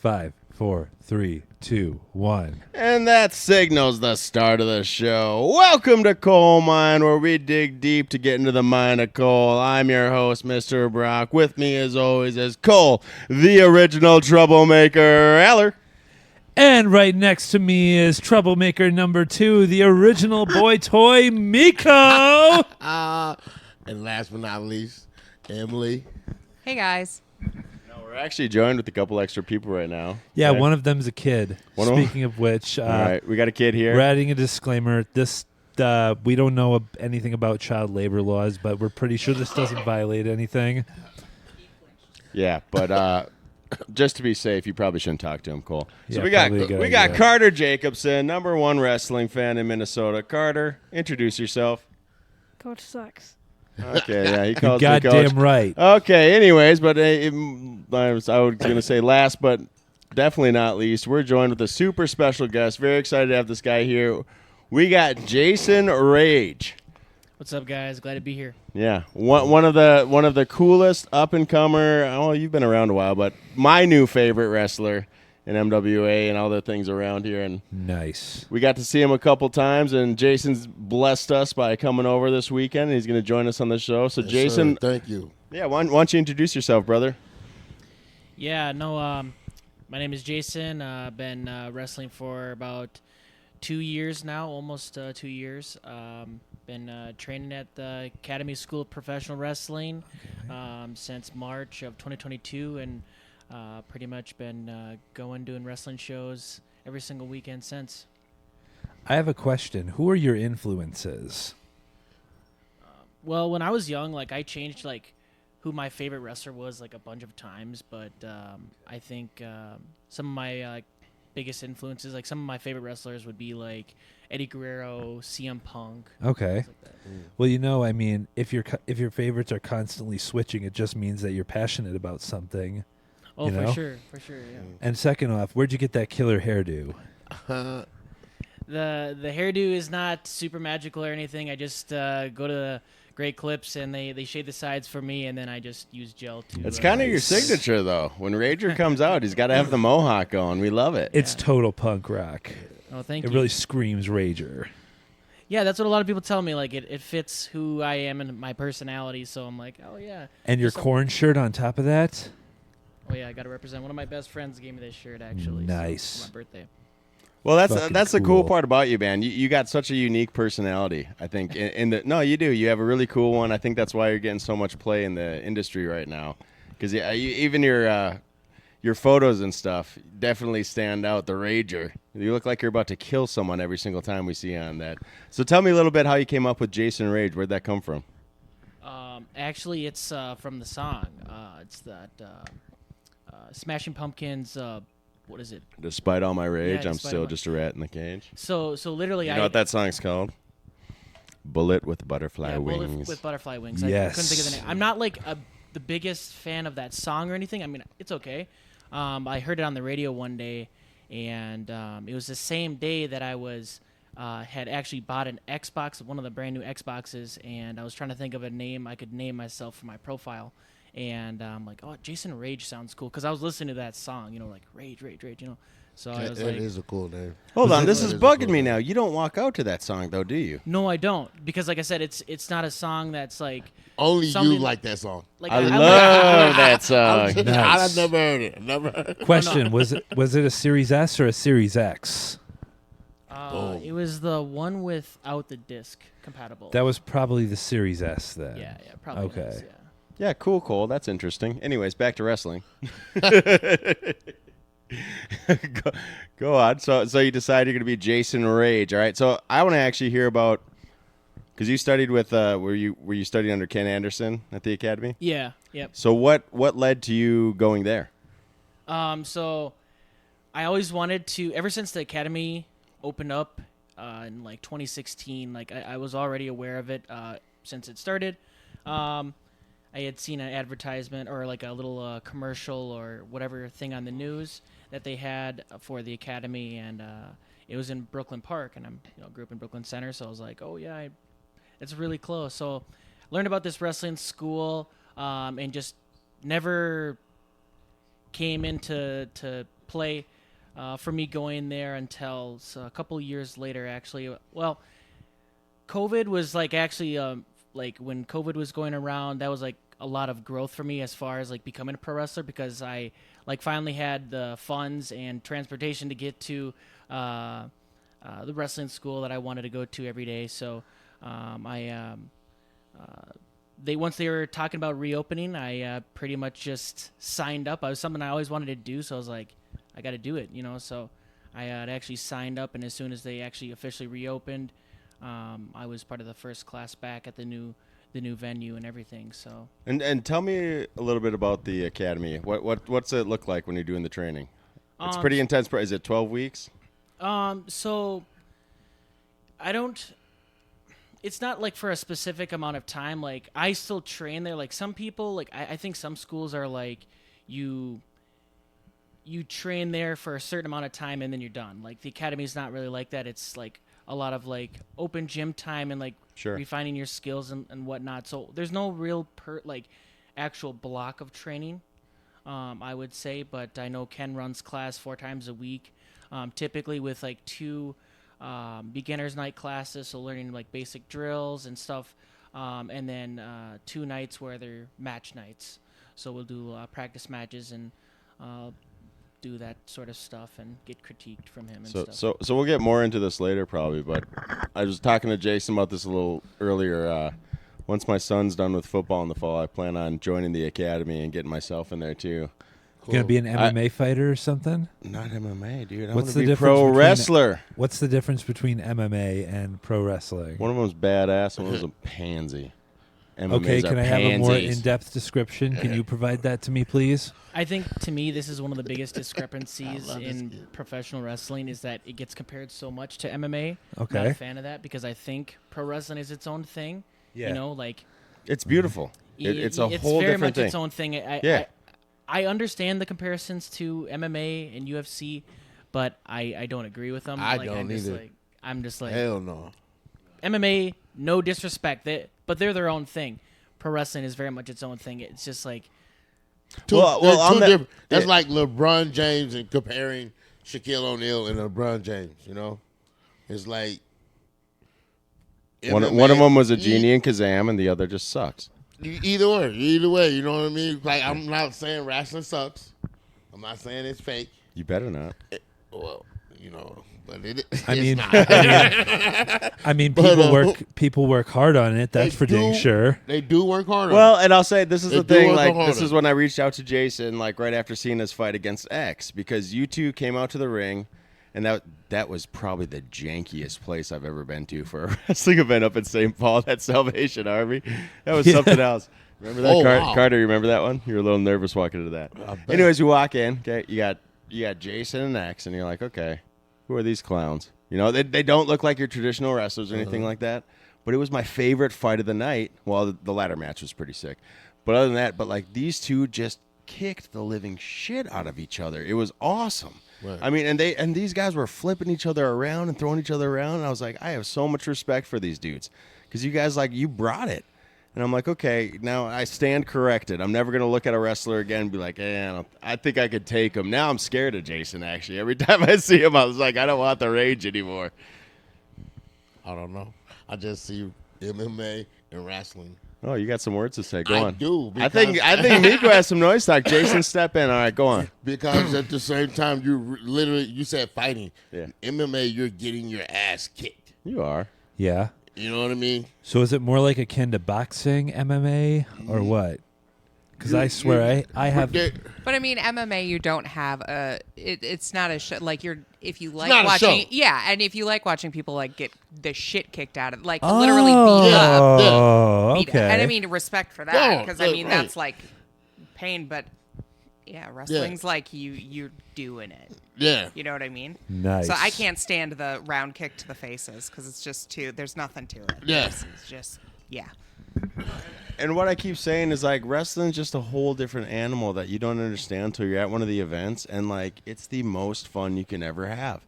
5, 4, 3, 2, 1. And that signals the start of the show. Welcome to Coal Mine, where we dig deep to get into the mine of coal. I'm your host, Mr. Brock. With me, as always, is Cole, the original troublemaker, Eller. And right next to me is troublemaker number 2, the original boy toy, Miko. And last but not least, Emily. Hey, guys. We're actually joined with a couple extra people right now. Yeah, Okay. one of them's a kid. One of 'em? Speaking of which, All right, we got a kid here. we're adding a disclaimer. This we don't know anything about child labor laws, but we're pretty sure this doesn't violate anything. Yeah, but just to be safe, you probably shouldn't talk to him, Cole. So Yeah, we got probably a good we got idea. Carter Jacobson, #1 wrestling fan in Minnesota. Carter, introduce yourself. Coach sucks. Okay, yeah, he You calls me coach. goddamn right. Okay, anyways, but I was going to say last, but definitely not least, we're joined with a super special guest. Very excited to have this guy here. We got Jason Rage. What's up, guys? Glad to be here. Yeah, one of the coolest up and comer. Oh, you've been around a while, but my new favorite wrestler in MWA and all the things around here. And Nice. we got to see him a couple times, and Jason's blessed us by coming over this weekend. And he's going to join us on the show. So, Yes, Jason, sir. Thank you. yeah, why don't you introduce yourself, brother? Yeah, no, my name is Jason. Been wrestling for about 2 years now, almost 2 years. Been training at the Academy School of Professional Wrestling since March of 2022, and pretty much been doing wrestling shows every single weekend since. I have a question. Who are your influences? Well, when I was young, I changed who my favorite wrestler was a bunch of times, but I think some of my biggest influences, some of my favorite wrestlers would be Eddie Guerrero, CM Punk. Okay. things like that. Well, I mean, if your favorites are constantly switching, it just means that you're passionate about something. Oh, You know? for sure, yeah. And second off, where'd you get that killer hairdo? The hairdo is not super magical or anything. I just go to Great Clips and they shave the sides for me, and then I just use gel to. It's kind of your Nice. signature, though. When Rager comes out, he's got to have the mohawk going. We love it. It's total punk rock. Oh, thank It you. really screams Rager. Yeah, that's what a lot of people tell me. It fits who I am and my personality. So I'm like, oh yeah. And your Just- corn shirt on top of that? Oh yeah, I got to represent. One of my best friends gave me this shirt actually. so, Nice. for my birthday. Well, Fucking that's the cool cool. part about you, man. You got such a unique personality. I think no, you do. You have a really cool one. I think that's why you're getting so much play in the industry right now. Because even your photos and stuff definitely stand out. The Rager. You look like you're about to kill someone every single time we see you on that. So tell me a little bit how you came up with Jason Rage. Where'd that come from? Actually, it's from the song. It's that Smashing Pumpkins. What is it? Despite all my rage, Yeah, I'm despite still all my- just a rat in the cage. So literally, You know what that song's called? Bullet with butterfly Bullet wings. with butterfly wings. I Yes. couldn't think of the name. I'm not the biggest fan of that song or anything. I mean, it's okay. I heard it on the radio one day, and it was the same day that I was had actually bought an Xbox, one of the brand new Xboxes, and I was trying to think of a name I could name myself for my profile. And I'm like, oh, Jason Rage sounds cool, because I was listening to that song, Rage, So I was That like, is a cool name. Hold on, That this is a bugging cool me name. now. You don't walk out to that song, though, do you? no, I don't, because like I said, it's not a song that's Only you something- like that song. I I'm love that song. Nice. I never heard it. Never heard it. Question, was it a Series S or a Series X? Boom. It was the one without the disc compatible. That was probably the Series S then. yeah, probably. Okay. was, yeah. Yeah, cool, Cole. That's interesting. Anyways, back to wrestling. Go on. So you decide you're going to be Jason Rage. All right. So I want to actually hear about, because you studied with were you studying under Ken Anderson at the academy? Yeah. Yep. So what led to you going there? So I always wanted to. Ever since the academy opened up in 2016, I was already aware of it since it started. I had seen an advertisement or a little commercial or whatever thing on the news that they had for the academy, and it was in Brooklyn Park, and I'm grew up in Brooklyn Center, so I was like, oh yeah, it's really close. So learned about this wrestling school, and just never came into play for me going there until a couple years later, actually. Well, COVID was like actually like when COVID was going around, that was like a lot of growth for me as far as like becoming a pro wrestler, because I like finally had the funds and transportation to get to the wrestling school that I wanted to go to every day. So once they were talking about reopening, I pretty much just signed up. It was something I always wanted to do, so I was like, I got to do it, So I had actually signed up, and as soon as they actually officially reopened, I was part of the first class back at the new venue and everything. So And tell me a little bit about the academy. What's it look like when you're doing the training? It's pretty intense. Is it 12 weeks? So I don't. It's not like for a specific amount of time. Like I still train there. Like some people, like I think some schools are like you train there for a certain amount of time and then you're done. Like the academy is not really like that. It's like a lot of like open gym time and like refining your skills and whatnot. So there's no real actual block of training, I would say. But I know Ken runs class 4 times a week, typically with like 2 beginner's night classes, so learning like basic drills and stuff, and then 2 nights where they're match nights. So we'll do practice matches and do that sort of stuff and get critiqued from him and stuff. So we'll get more into this later probably, but I was talking to Jason about this a little earlier. Once my son's done with football in the fall, I plan on joining the academy and getting myself in there too. You gonna be an MMA fighter or something? Not MMA, dude. I What's want the to be difference pro between- wrestler. What's the difference between MMA and pro wrestling? One of them's badass, and one of them's a pansy. MMAs Okay, can are I have a more pansies. in-depth description? Can you provide that to me, please? I think to me this is one of the biggest discrepancies in professional wrestling is that it gets compared so much to MMA. Okay. Not a fan of that because I think pro wrestling is its own thing. Yeah. Like It's beautiful. It's a whole very different much thing. its own thing. I understand the comparisons to MMA and UFC, but I don't agree with them. I like, don't either. I'm just like Hell no. MMA, no disrespect, but they're their own thing. Pro wrestling is very much its own thing. It's just like on that- different. That's yeah. like LeBron James and comparing Shaquille O'Neal and LeBron James. It's like One of MMA them was a genie in Kazam, and the other just sucks. Either way, you know what I mean? Like I'm not saying wrestling sucks. I'm not saying it's fake. You better not. Well, but it. I it's mean, not. I mean, But, people work hard on it. That's for dang sure. They do work hard. Well, and I'll say this is They the do thing. work Like, harder. this is when I reached out to Jason, like right after seeing his fight against X, because you two came out to the ring, and that was probably the jankiest place I've ever been to for a wrestling event up in St. Paul. That Salvation Army, that was something else. Remember that, wow. Carter? You remember that one? You were a little nervous walking into that. bet. Anyways, you walk in. Okay, you got Jason and X, and you're like, okay, who are these clowns? They don't look like your traditional wrestlers or anything like that. But it was my favorite fight of the night. Well, the ladder match was pretty sick. But other than that, like these two just kicked the living shit out of each other. It was awesome. Right. I mean, and these guys were flipping each other around and throwing each other around. And I was like, I have so much respect for these dudes because you guys you brought it. And I'm like, okay, now I stand corrected. I'm never going to look at a wrestler again and be like, I think I could take him. Now I'm scared of Jason, actually. Every time I see him, I was like, I don't want the rage anymore. I don't know. I just see MMA and wrestling. Oh, you got some words to say. Go I on. do. I think Miko has some noise talk. Jason, step in. All right, go on. Because at the same time, you said fighting. Yeah. MMA, you're getting your ass kicked. You are. Yeah. You know what I mean? So is it more like akin to boxing, MMA, or what? Because I swear I have. But I mean, MMA, you don't have it's not a show. Like if you like not a watching, show. yeah, and if you like watching people like get the shit kicked out of, like literally beat up, Oh, beat up. okay. And I mean respect for that No, because I mean right. that's like pain, but yeah, wrestling's like you're doing it. Yeah. You know what I mean? Nice. So I can't stand the round kick to the faces because it's just too. There's nothing to it. Yeah. It's just yeah. And what I keep saying is like wrestling's just a whole different animal that you don't understand until you're at one of the events, and like it's the most fun you can ever have.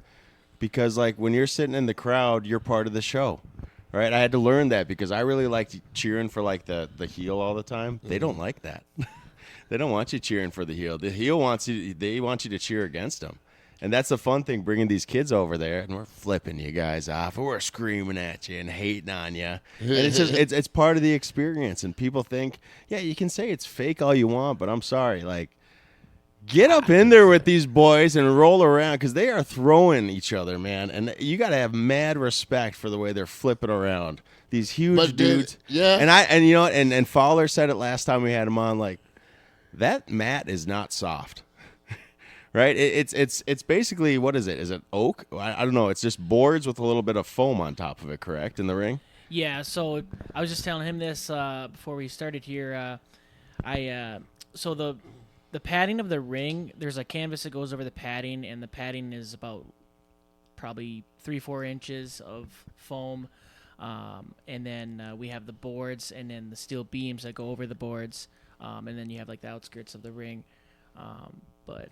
Because like when you're sitting in the crowd, you're part of the show. Right? I had to learn that because I really liked cheering for like the heel all the time. They don't like that. They don't want you cheering for the heel. The heel wants you. They want you to cheer against them, and that's the fun thing. Bringing these kids over there, and we're flipping you guys off, and we're screaming at you and hating on you. And it's just it's part of the experience. And people think, yeah, you can say it's fake all you want, but I'm sorry, like. Get up in there with these boys and roll around because they are throwing each other, man. And you got to have mad respect for the way they're flipping around. These huge dudes. Yeah. And you know what? And Fowler said it last time we had him on. Like that mat is not soft, right? It's basically what is it? Is it oak? I don't know. It's just boards with a little bit of foam on top of it. Correct in the ring. Yeah, so I was just telling him this before we started here. So the padding of the ring, there's a canvas that goes over the padding, and the padding is about probably 3-4 inches of foam. And then we have the boards and then the steel beams that go over the boards. And then you have like the outskirts of the ring. But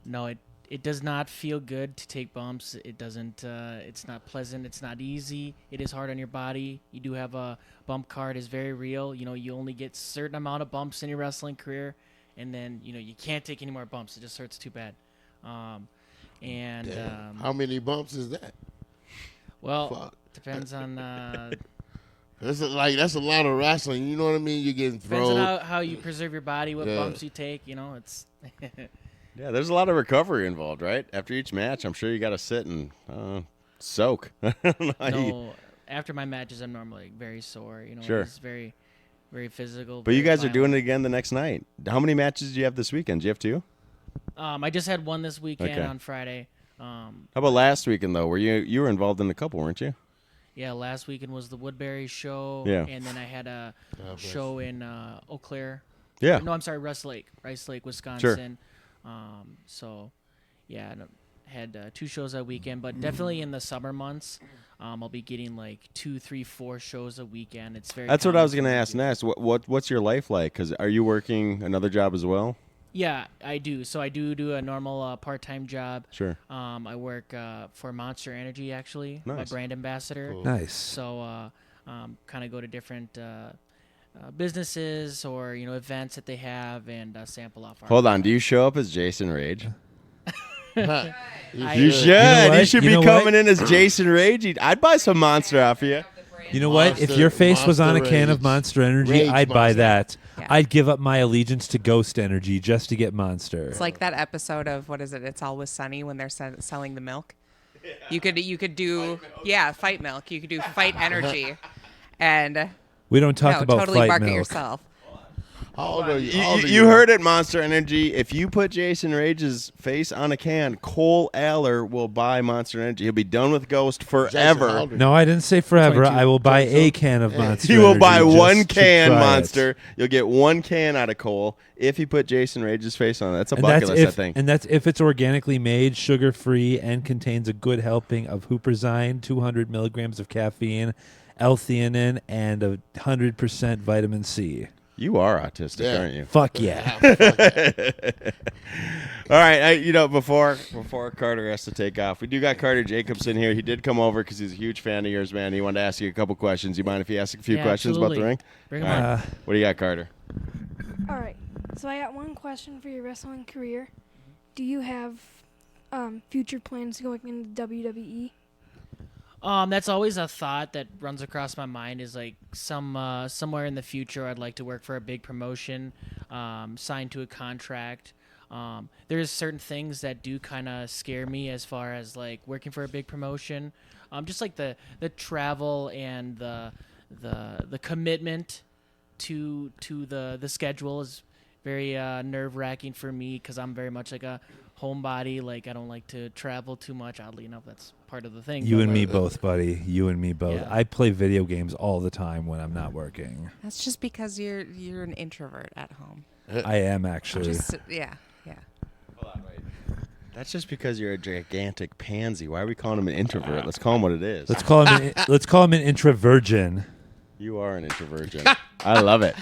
no, it does not feel good to take bumps. It doesn't, it's not pleasant. It's not easy. It is hard on your body. You do have a bump card is very real. You know, you only get a certain amount of bumps in your wrestling career. And then, you know, you can't take any more bumps. It just hurts too bad. How many bumps is that? Well, Fuck. depends on That's a lot of wrestling. You know what I mean? You're getting depends thrown. on how you preserve your body, what bumps you take. You know, it's Yeah, there's a lot of recovery involved, right? After each match, I'm sure you got to sit and soak. I don't know how you- no. After my matches, I'm normally very sore. You know, Sure. it's very, very physical. But you guys are doing it again the next night. How many matches do you have this weekend? Do you have 2? I just had one this weekend Okay. on Friday. How about last weekend though? Were you were involved in a couple, weren't you? Yeah, last weekend was the Woodbury show. Yeah. And then I had a show in Eau Claire. Yeah. No, I'm sorry, Rice Lake, Wisconsin. So, yeah, had 2 shows that weekend, but definitely in the summer months, I'll be getting like 2, 3, 4 shows a weekend. It's very. That's what I was common going to for me ask do. next. What's your life like? Because are you working another job as well? Yeah, I do. So I do a normal part-time job. Sure. I work for Monster Energy, actually, my Nice. brand ambassador. Cool. Nice. So kind of go to different businesses or events that they have and sample off. Our Hold on. Do you show up as Jason Rage? I- You should. You know what? You should You be know coming what? in as Jason Rage. I'd buy some Monster off of you. You know what? If your face was on a can of Monster Energy, Rage I'd buy Monster. that. Yeah. I'd give up my allegiance to Ghost Energy just to get Monster. It's like that episode of what is it? It's Always Sunny when they're selling the milk. You could do Fight Milk. You could do Fight Energy, and we don't talk no, about totally fight market milk. yourself. How old are you? How old are You heard it, Monster Energy. If you put Jason Rage's face on a can, Cole Aller will buy Monster Energy. He'll be done with Ghost Jason, how forever. old are you? No, I didn't say forever. 22. I will buy a can of Monster. He will Energy buy just one to can try it. Monster. You'll get one can out of Cole if you put Jason Rage's face on it. That's a And bucket that's list, I if, think. and that's if it's organically made, sugar-free, and contains a good helping of Huperzine, 200 milligrams of caffeine, L-theanine, and 100% vitamin C. You are autistic, Yeah. aren't you? Fuck yeah. All right, before Carter has to take off, we do got Carter Jacobson here. He did come over because he's a huge fan of yours, man. He wanted to ask you a couple questions. You mind if he asks a few Yeah, questions about the absolutely. ring? Bring 'em All on. right. What do you got, Carter? All right. So I got one question for your wrestling career. Do you have future plans going into WWE? That's always a thought that runs across my mind. Is like somewhere in the future, I'd like to work for a big promotion, signed to a contract. There's certain things that do kind of scare me as far as like working for a big promotion. Just like the travel and the commitment to the schedule is very nerve-wracking for me because I'm very much like a homebody. Like I don't like to travel too much. Oddly enough, that's part of the thing. You but, and me both, buddy. You and me both. Yeah. I play video games all the time when I'm not working. That's just because you're an introvert at home. I am actually. Just yeah. That's just because you're a gigantic pansy. Why are we calling him an introvert? Let's call him what it is. Let's call him an introvirgin. You are an introversion. I love it.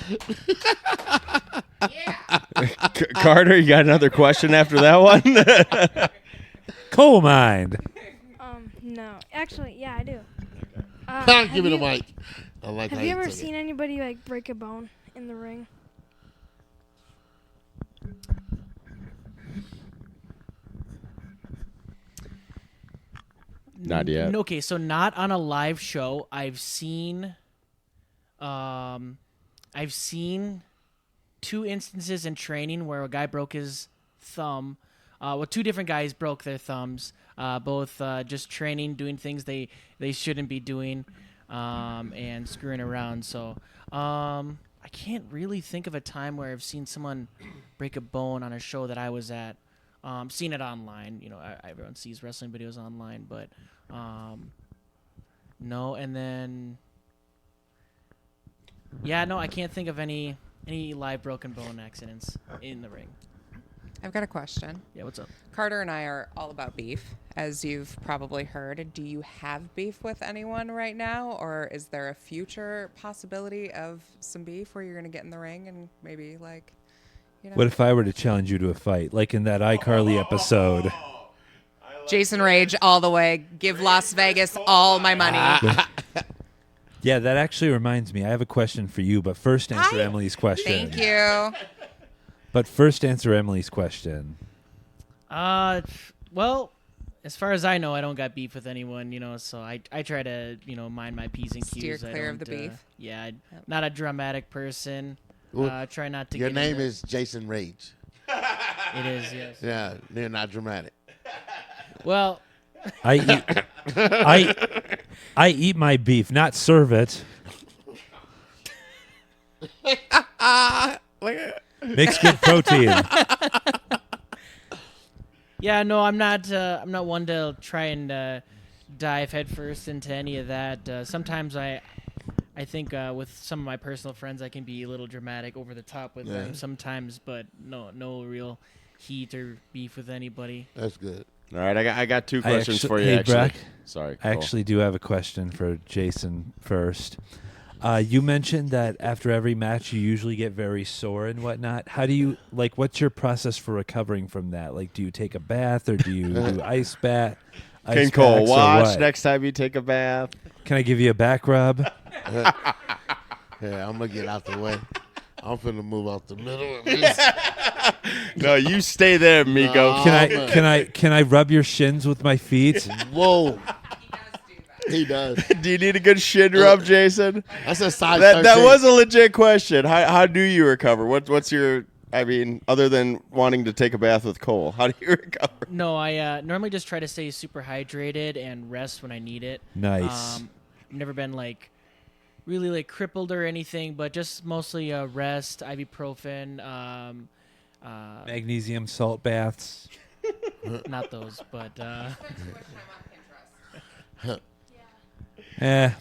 Carter, you got another question after that one? Coal mine. No. Actually, yeah, I do. Give me the mic. I like Have how you ever took it. seen anybody like break a bone in the ring? Not yet. Okay, so not on a live show. I've seen 2 instances in training where a guy broke his thumb. Well, 2 different guys broke their thumbs. Both just training, doing things they shouldn't be doing, and screwing around. So I can't really think of a time where I've seen someone break a bone on a show that I was at. Seen it online. You know, everyone sees wrestling videos online, but no. And then, yeah, no, I can't think of any live broken bone accidents in the ring. I've got a question. Yeah, what's up? Carter and I are all about beef, as you've probably heard. Do you have beef with anyone right now, or is there a future possibility of some beef where you're going to get in the ring and maybe, like, you know? What if I were to challenge you to a fight, like in that iCarly episode? Jason Rage all the way. Give Las Vegas all my money. Yeah, that actually reminds me. I have a question for you, but first answer Hi. Emily's question. Thank you. But first answer Emily's question. Well, as far as I know, I don't got beef with anyone, you know, so I try to, you know, mind my P's and Steer Q's. clear of the beef. Yeah, not a dramatic person. Well, Try not to Your get name into- is Jason Rage. It is, yes. Yeah, they're not dramatic. Well, I eat my beef, not serve it. Makes good protein. yeah, no, I'm not one to try and dive headfirst into any of that. Sometimes I think with some of my personal friends, I can be a little dramatic, over the top with them sometimes, but no real heat or beef with anybody. That's good. All right, I got 2 questions actu- for you. hey, actually, Brack, sorry. I actually do have a question for Jason first. You mentioned that after every match you usually get very sore and whatnot. How do you, like, what's your process for recovering from that? Like, do you take a bath or do you do ice bath? King Cole, watch next time you take a bath. Can I give you a back rub? Yeah, I'm gonna get out the way. I'm finna move out the middle of this. No, you stay there, Miko. Can I rub your shins with my feet? Whoa. He does. Do you need a good shin rub, Jason? That's a size That 13. was a legit question. How do you recover? What's your? I mean, other than wanting to take a bath with Cole, how do you recover? No, I normally just try to stay super hydrated and rest when I need it. Nice. I've never been like really like crippled or anything, but just mostly rest, ibuprofen, Magnesium salt baths. not those, but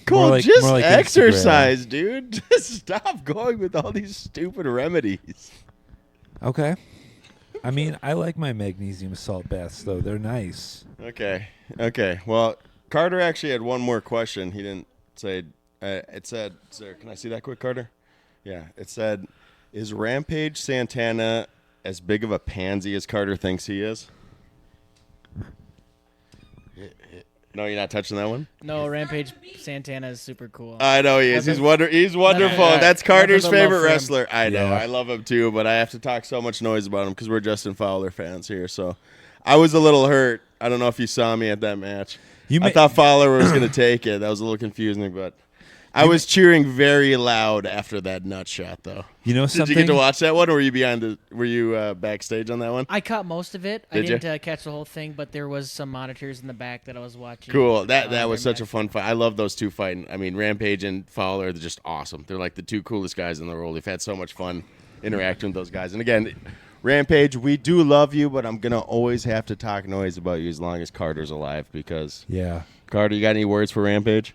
Cole, more like, just more like exercise, dude. Just stop going with all these stupid remedies. Instagram. Okay. I mean, I like my magnesium salt baths, though. They're nice. Okay. Well, Carter actually had one more question. He didn't say. It said, "Sir, can I see that quick, Carter?" Yeah. It said, "Is Rampage Santana as big of a pansy as Carter thinks he is?" No, you're not touching that one. no, Rampage Santana is super cool. I know he is. He's he's wonderful. nothing- That's Carter's nothing but love favorite for him. wrestler. I know. Yeah. I love him too, but I have to talk so much noise about him because we're Justin Fowler fans here. So I was a little hurt. I don't know if you saw me at that match. I thought Fowler was going to take it. That was a little confusing, but I was cheering very loud after that nut shot, though. You know Did something? you get to watch that one, or were you Were you backstage on that one? I caught most of it. I Did ya? didn't catch the whole thing, but there was some monitors in the back that I was watching. Cool. That was their such a match. fun fight. I love those two fighting. I mean, Rampage and Fowler, they're just awesome. They're like the two coolest guys in the world. We've had so much fun interacting with those guys. And again, Rampage, we do love you, but I'm gonna always have to talk noise about you as long as Carter's alive. Because Yeah. Carter, you got any words for Rampage?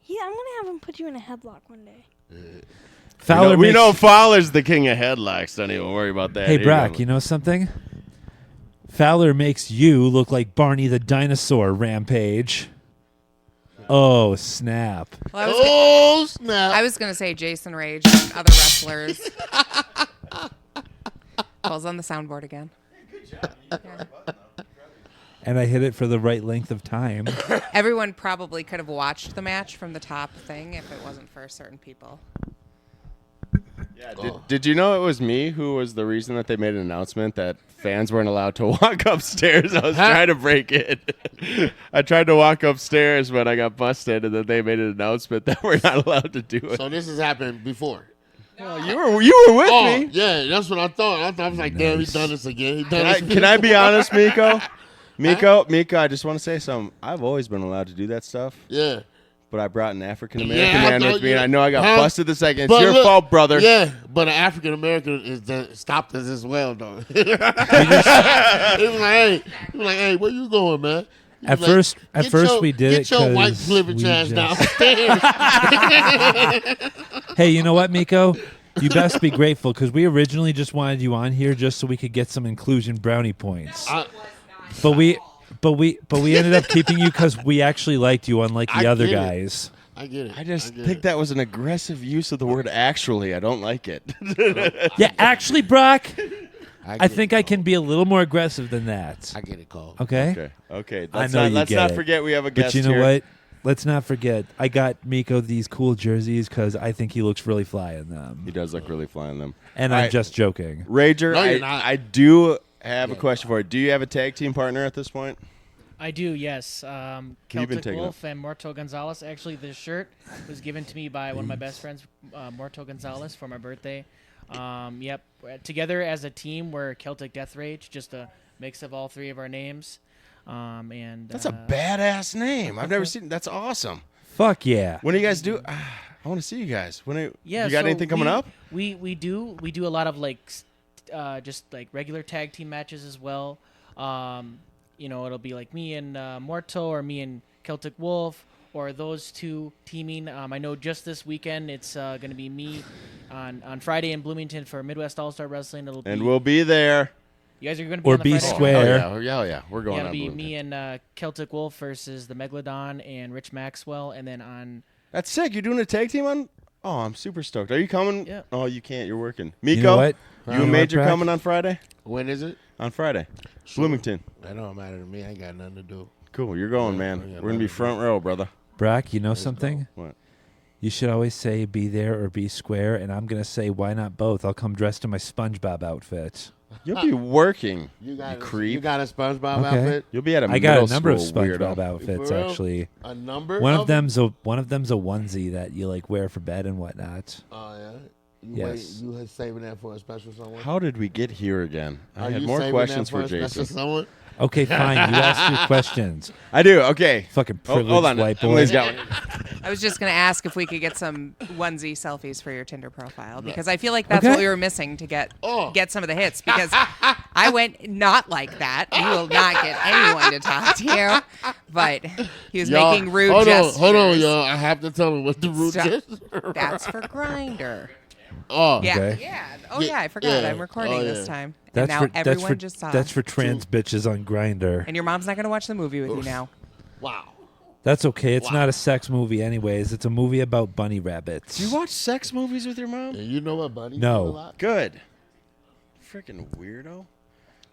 Yeah, I'm gonna have him put you in a headlock one day. Fowler we makes- know Fowler's the king of headlocks. Don't even worry about that. Hey, Here Brock, go. you know something? Fowler makes you look like Barney the dinosaur, Rampage. Oh, snap. Well, Oh, snap. I was gonna say Jason Rage and other wrestlers. Calls on the soundboard again. And I hit it for the right length of time. Everyone probably could have watched the match from the top thing if it wasn't for certain people. Did you know it was me who was the reason that they made an announcement that fans weren't allowed to walk upstairs? I was trying to break it. I tried to walk upstairs, but I got busted, and then they made an announcement that we're not allowed to do it. So this has happened before. You were with Oh, me. yeah, that's what I thought. I was like, damn, he's done this again. He done this. Can I be honest, Miko? Miko, I just want to say something. I've always been allowed to do that stuff, Yeah. but I brought an African American man I with me, and I know I got Huh? busted the second. It's But your look, fault, brother. Yeah, but an African American stopped us as well, though. He was like, hey, where you going, man? He At was like, first- at "Get first your- we did it Get your white 'cause privilege we ass just- downstairs." Hey, you know what, Miko? You best be grateful because we originally just wanted you on here just so we could get some inclusion brownie points. But we ended up keeping you because we actually liked you, unlike the I other get it. guys. I get it. I just get think it. that was an aggressive use of the word actually. I don't like it. Yeah, actually, Brock, I get think it, I can be a little more aggressive than that. I get it, Cole. Okay? Okay. I know you Let's get not it. forget we have a But guest you know here. what? Let's not forget, I got Miko these cool jerseys because I think he looks really fly in them. He does look really fly in them. And All I'm right. just joking. Rager, No, you're not. I do have a question for you. Do you have a tag team partner at this point? I do, yes. Who you been Celtic taking Wolf and Morto Gonzalez. Actually, this shirt was given to me by one of my best friends, Morto Gonzalez, for my birthday. Yep. Together as a team, we're Celtic Death Rage, just a mix of all three of our names. And That's a badass name. I've never seen. That's awesome. Fuck yeah. When do you guys do? I want to see you guys. Yeah, you got so anything coming up? We do a lot of like just like regular tag team matches as well. It'll be like me and Morto or me and Celtic Wolf or those two teaming. I know just this weekend it's going to be me on Friday in Bloomington for Midwest All Star Wrestling. It'll And be, we'll be there. you guys are going to be Or on the be Friday? square. Oh yeah, we're going. Yeah, it'll on be Bloomington. me and Celtic Wolf versus the Megalodon and Rich Maxwell, and then on That's sick. You're doing a tag team on? Oh, I'm super stoked. Are you coming? Yeah. Oh, you can't. You're working. Miko, You know what? you You know and what, Major Brack? coming on Friday? When is it? On Friday. Bloomington. That don't matter to me. I ain't got nothing to do. Cool. You're going, man. yeah, We're going to be front row, brother. Brock, you know something? What? You should always say be there or be square, and I'm going to say why not both? I'll come dressed in my SpongeBob outfit. You'll be working, You got creep. You got a SpongeBob Okay. outfit? You'll be at a I got a middle number of school SpongeBob weirdo. outfits, For real? actually. A number? One of them's a onesie that you like wear for bed and whatnot. Oh yeah. You Yes. you had saving that for a special someone? How did we get here again? I Are had you more saving questions that for a special Jason. someone? Okay, fine. You asked your questions. I do. Okay. Fucking Oh, privileged hold on. white boy. Emily's got one. I was just going to ask if we could get some onesie selfies for your Tinder profile because I feel like that's Okay. what we were missing to get Oh. some of the hits because I went not like that. You will not get anyone to talk to you. But he was Y'all, making rude hold gestures. Hold on, y'all. I have to tell him what the rude Stop. gestures. That's for Grinder. Oh, Yeah, Okay. yeah. Oh Yeah, yeah, I forgot. yeah. I'm recording Oh, this yeah. time. That's and now for everyone just saw. that's for trans bitches on Grinder. And your mom's not going to watch the movie with you now. wow. That's okay. It's not a sex movie, anyways. It's a movie about bunny rabbits. Do you watch sex movies with your mom? And you know what, buddy? No. You know a lot? Good. Freaking weirdo. All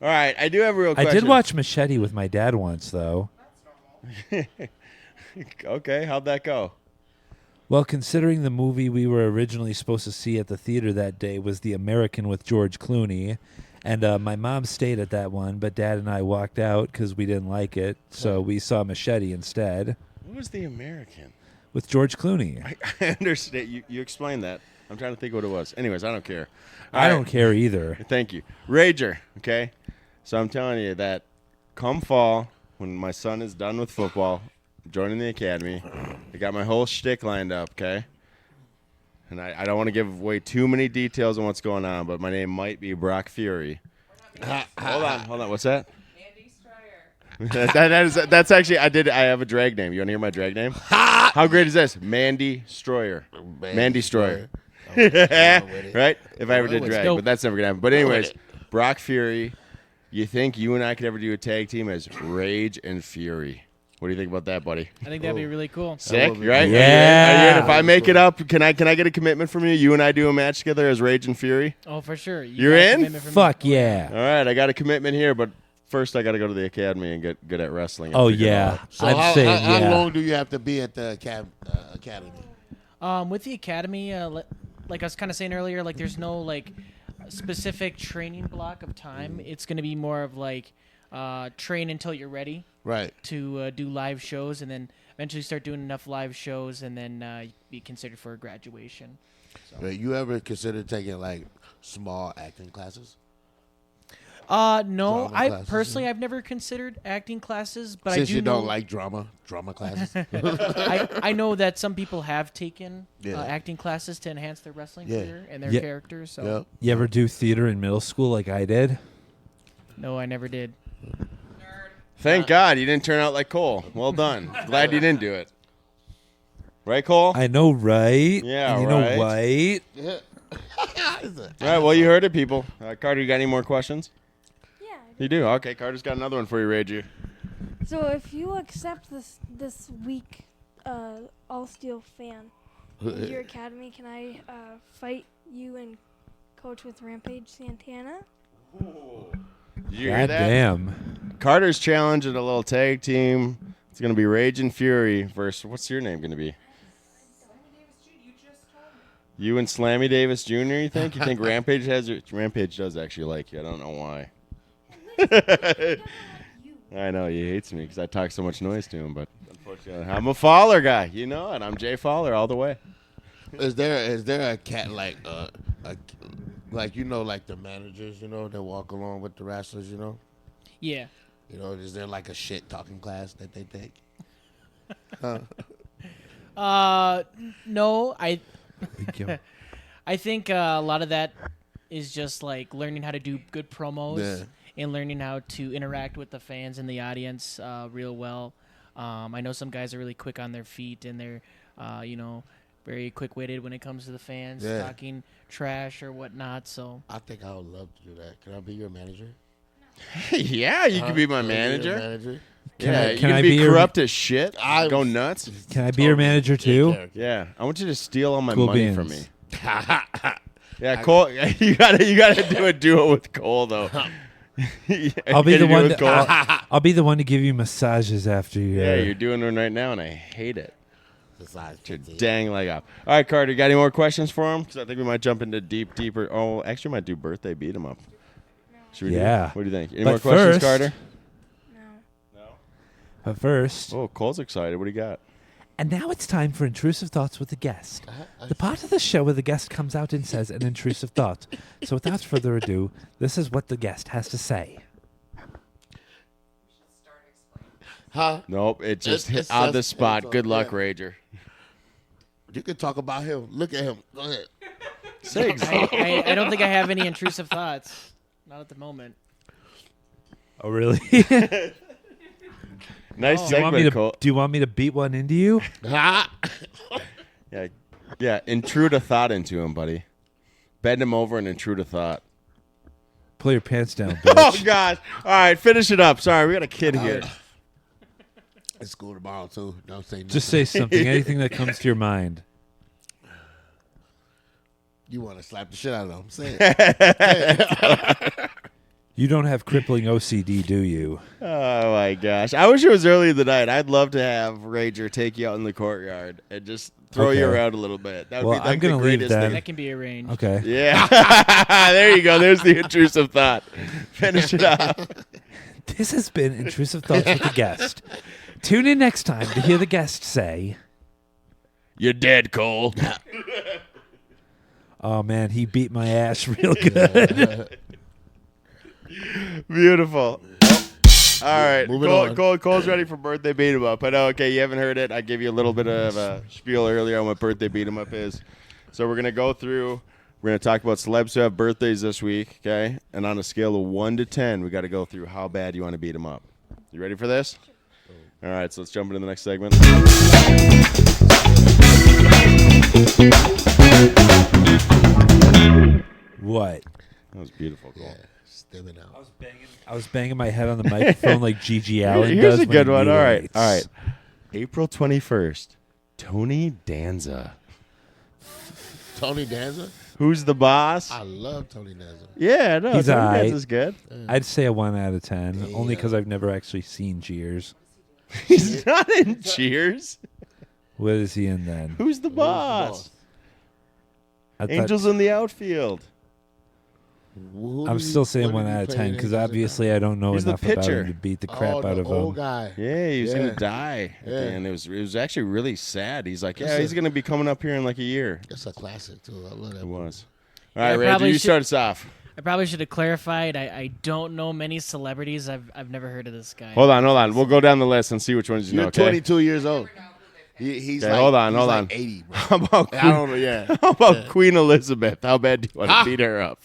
right. I do have a real I question. did watch Machete with my dad once, though. Okay. How'd that go? Well, considering the movie we were originally supposed to see at the theater that day was The American with George Clooney, and my mom stayed at that one, but Dad and I walked out because we didn't like it, so we saw Machete instead What was the American? with George Clooney. I understand. You explained that. I'm trying to think what it was. Anyways, I don't care. All I right. don't care either. Thank you. Rager, okay? So I'm telling you that come fall, when my son is done with football, joining the academy, I got my whole shtick lined up, okay? And I don't want to give away too many details on what's going on, but my name might be Brock Fury. Hold on. What's that? That's actually I have a drag name. You want to hear my drag name? How great is this? Mandy Stroyer. Mandy Stroyer. Right? If I ever did drag, dope. but that's never gonna happen. But anyways, Brock Fury. You think you and I could ever do a tag team as Rage and Fury? What do you think about that, buddy? I think that'd be really cool. Sick, would be right? cool. Are you in? Are you in? If I Yeah. make it up, can I get a commitment from you? You and I do a match together as Rage and Fury. Oh, for sure. You're got a in? commitment from me. Fuck yeah. All right, I got a commitment here, but first I got to go to the academy and get good at wrestling. and Oh, figure it yeah. out. So I'm saying, how yeah. long do you have to be at the academy? With the academy, like I was kind of saying earlier, like there's no like specific training block of time. It's going to be more of like train until you're ready Right. to do live shows, and then eventually start doing enough live shows, and then be considered for a graduation. But you ever consider taking like small acting classes? No, Drama I classes, personally I've never considered acting classes, but Since I do you know, don't like drama classes. I know that some people have taken Yeah. acting classes to enhance their wrestling Yeah. career and their Yeah. characters. So Yep. You ever do theater in middle school like I did? no, I never did. Thank God you didn't turn out like Cole. Well done. Glad you didn't do it. Right, Cole? I know, right? Yeah, and you right. know, right? All right, well, you heard it, people. Carter, you got any more questions? Yeah. You do? Okay, Carter's got another one for you, Rager. So if you accept this week all steel fan in your academy, can I fight you and coach with Rampage Santana? Did you hear God that? damn. Carter's challenge in a little tag team. It's going to be Rage and Fury versus, what's your name going to be? You and Slammy Davis Jr., you think? You think Rampage Rampage does actually like you. I don't know why. I know, he hates me because I talk so much noise to him, but unfortunately, I'm a Fowler guy. You know it. I'm Jay Fowler all the way. Is there a cat like like you know, like the managers, you know, that walk along with the wrestlers, you know? Yeah. You know, is there like a shit talking class that they take? No, Yo. I think a lot of that is just like learning how to do good promos Yeah. and learning how to interact with the fans and the audience real well. I know some guys are really quick on their feet and they're, very quick-witted when it comes to the fans, Yeah. talking trash or whatnot. So I think I would love to do that. Can I be your manager? Yeah, you can be my Can I manager. manager? Yeah, you can can I be be your- corrupt as shit. I- Go nuts. Can I be your manager too? Yeah, I want you to steal all my Cool money beans. from me. Yeah, Cole, you gotta do a duo with Cole though. I'll be You the gotta do one. it with Cole. I'll be the one to give you massages after you. Yeah, you're doing one right now, and I hate it. Besides, Your dang leg up. All right, Carter, you got any more questions for him? Because I think we might jump into deeper. Oh, actually, we might do birthday beat him up. Should we Yeah. What do you think? Any But more questions, first- Carter? No. But first, Oh, Cole's excited. What do you got? and now it's time for intrusive thoughts with the guest. The part of the show where the guest comes out and says an intrusive thought. So without further ado, this is what the guest has to say. Huh? Nope, it just It's hit on the just- spot. it's Good luck, yeah. Rager. You can talk about him. Look at him. Go ahead. I don't think I have any intrusive thoughts. Not at the moment. Oh, really? Nice do, you want me segue, to, Cole. do you want me to beat one into you? Ha! Yeah, intrude a thought into him, buddy. Bend him over and intrude a thought. Pull your pants down, Oh, bitch. gosh. All right, finish it up. Sorry, we got a kid here. It's school tomorrow too. Don't say nothing. Just say something, anything that comes to your mind. You want to slap the shit out of him. Say it. You don't have crippling OCD, do you? Oh, my gosh. I wish it was early in the night. I'd love to have Rager take you out in the courtyard and just throw you Okay. around a little bit. That would Well, be like I'm gonna the leave greatest then. thing. That can be arranged. Okay. Yeah. There you go. There's the intrusive thought. Finish it up. This has been Intrusive Thoughts with the Guest. Tune in next time to hear the guest say, You're dead, Cole. oh man, he beat my ass real good. Beautiful. All right. Moving on. Cole's ready for birthday beat 'em up. I know, okay, you haven't heard it. I gave you a little bit of a spiel earlier on what birthday beat 'em up is. So we're going to go through, we're going to talk about celebs who have birthdays this week, okay? And on a scale of 1 to 10, we got to go through how bad you want to beat 'em up. You ready for this? All right, so let's jump into the next segment. What? That was beautiful, Cole. Yeah, stimming out. I was banging my head on the microphone like Gigi Allen Here's does. a when good he one. All right. mutilates. All right. April 21st, Tony Danza. Tony Danza. Who's the boss? I love Tony Danza. Yeah, no, He's Tony aight. Danza's good. I'd say a 1 out of 10, only Yeah. because I've never actually seen Cheers. He's not in Cheers. What is he in then? Who's the boss? I thought- Angels in the outfield. I'm still saying 1 out of 10 because obviously I don't know He's the enough about pitcher. him to beat the crap out of old him. guy. Yeah, he was Yeah. gonna die. Yeah. And it was actually really sad. He's like, yeah, That's he's gonna be coming up here in like a year. That's a classic too. I love that. It one. was. All right, I Ray, probably you should- start us off. I probably should have clarified. I don't know many celebrities. I've never heard of this guy. Hold on. We'll go down the list and see which ones you know. You're Okay. 22 years old. He's Okay, like, hold on, he's hold like on. 80, bro. How about I don't know. Yeah. How about Queen Elizabeth? How bad do you want to beat her up?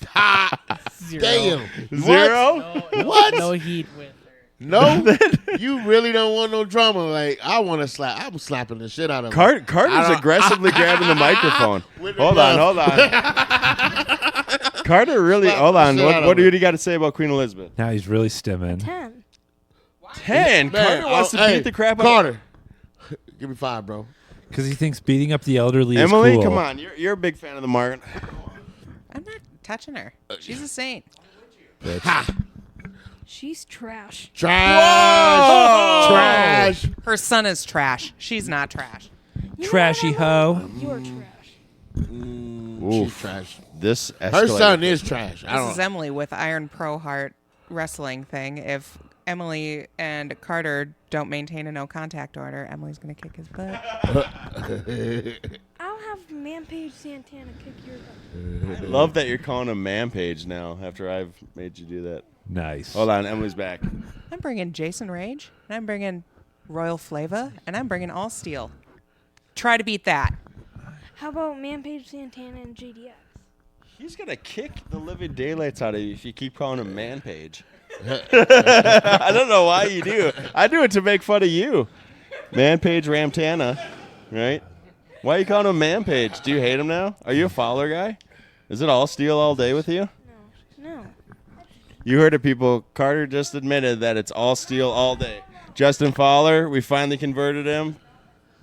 Zero. Damn. Zero? No, What? No heat with her. No, you really don't want no drama. Like I want to slap. I'm slapping the shit out of him. I Carter's don't- aggressively grabbing the microphone. With the Hold on. glove. Carter really. Slap Hold the on. shit out What of do you got to say about Queen Elizabeth? Now he's really stimming. 10. 10. Man, Carter wants to hey, beat the crap out of Carter, give me 5, bro. Because he thinks beating up the elderly Emily. is cool. Come on, you're a big fan of the Martin. I'm not touching her. She's a saint. She's trash. Trash. Trash. Her son is trash. She's not trash. You Trashy hoe. You're trash. She's trash. This Her escalated. son is trash. I This don't is Emily with Iron Pro Heart wrestling thing. If Emily and Carter don't maintain a no contact order, Emily's gonna kick his butt. I'll have Manpage Santana kick your butt. I love that you're calling him Man-Page now after I've made you do that. Nice. Hold on, Emily's back. I'm bringing Jason Rage, and I'm bringing Royal Flava, and I'm bringing All Steel. Try to beat that. How about Manpage Santana and JDX? He's gonna kick the living daylights out of you if you keep calling him Man-Page. I don't know why you do. I do it to make fun of you. Man-Page Ramtana, right? Why are you calling him Man-Page? Do you hate him now? Are you a Fowler guy? Is it all steel all day with you? No. You heard it, people. Carter just admitted that it's all steel all day. Justin Fowler, we finally converted him.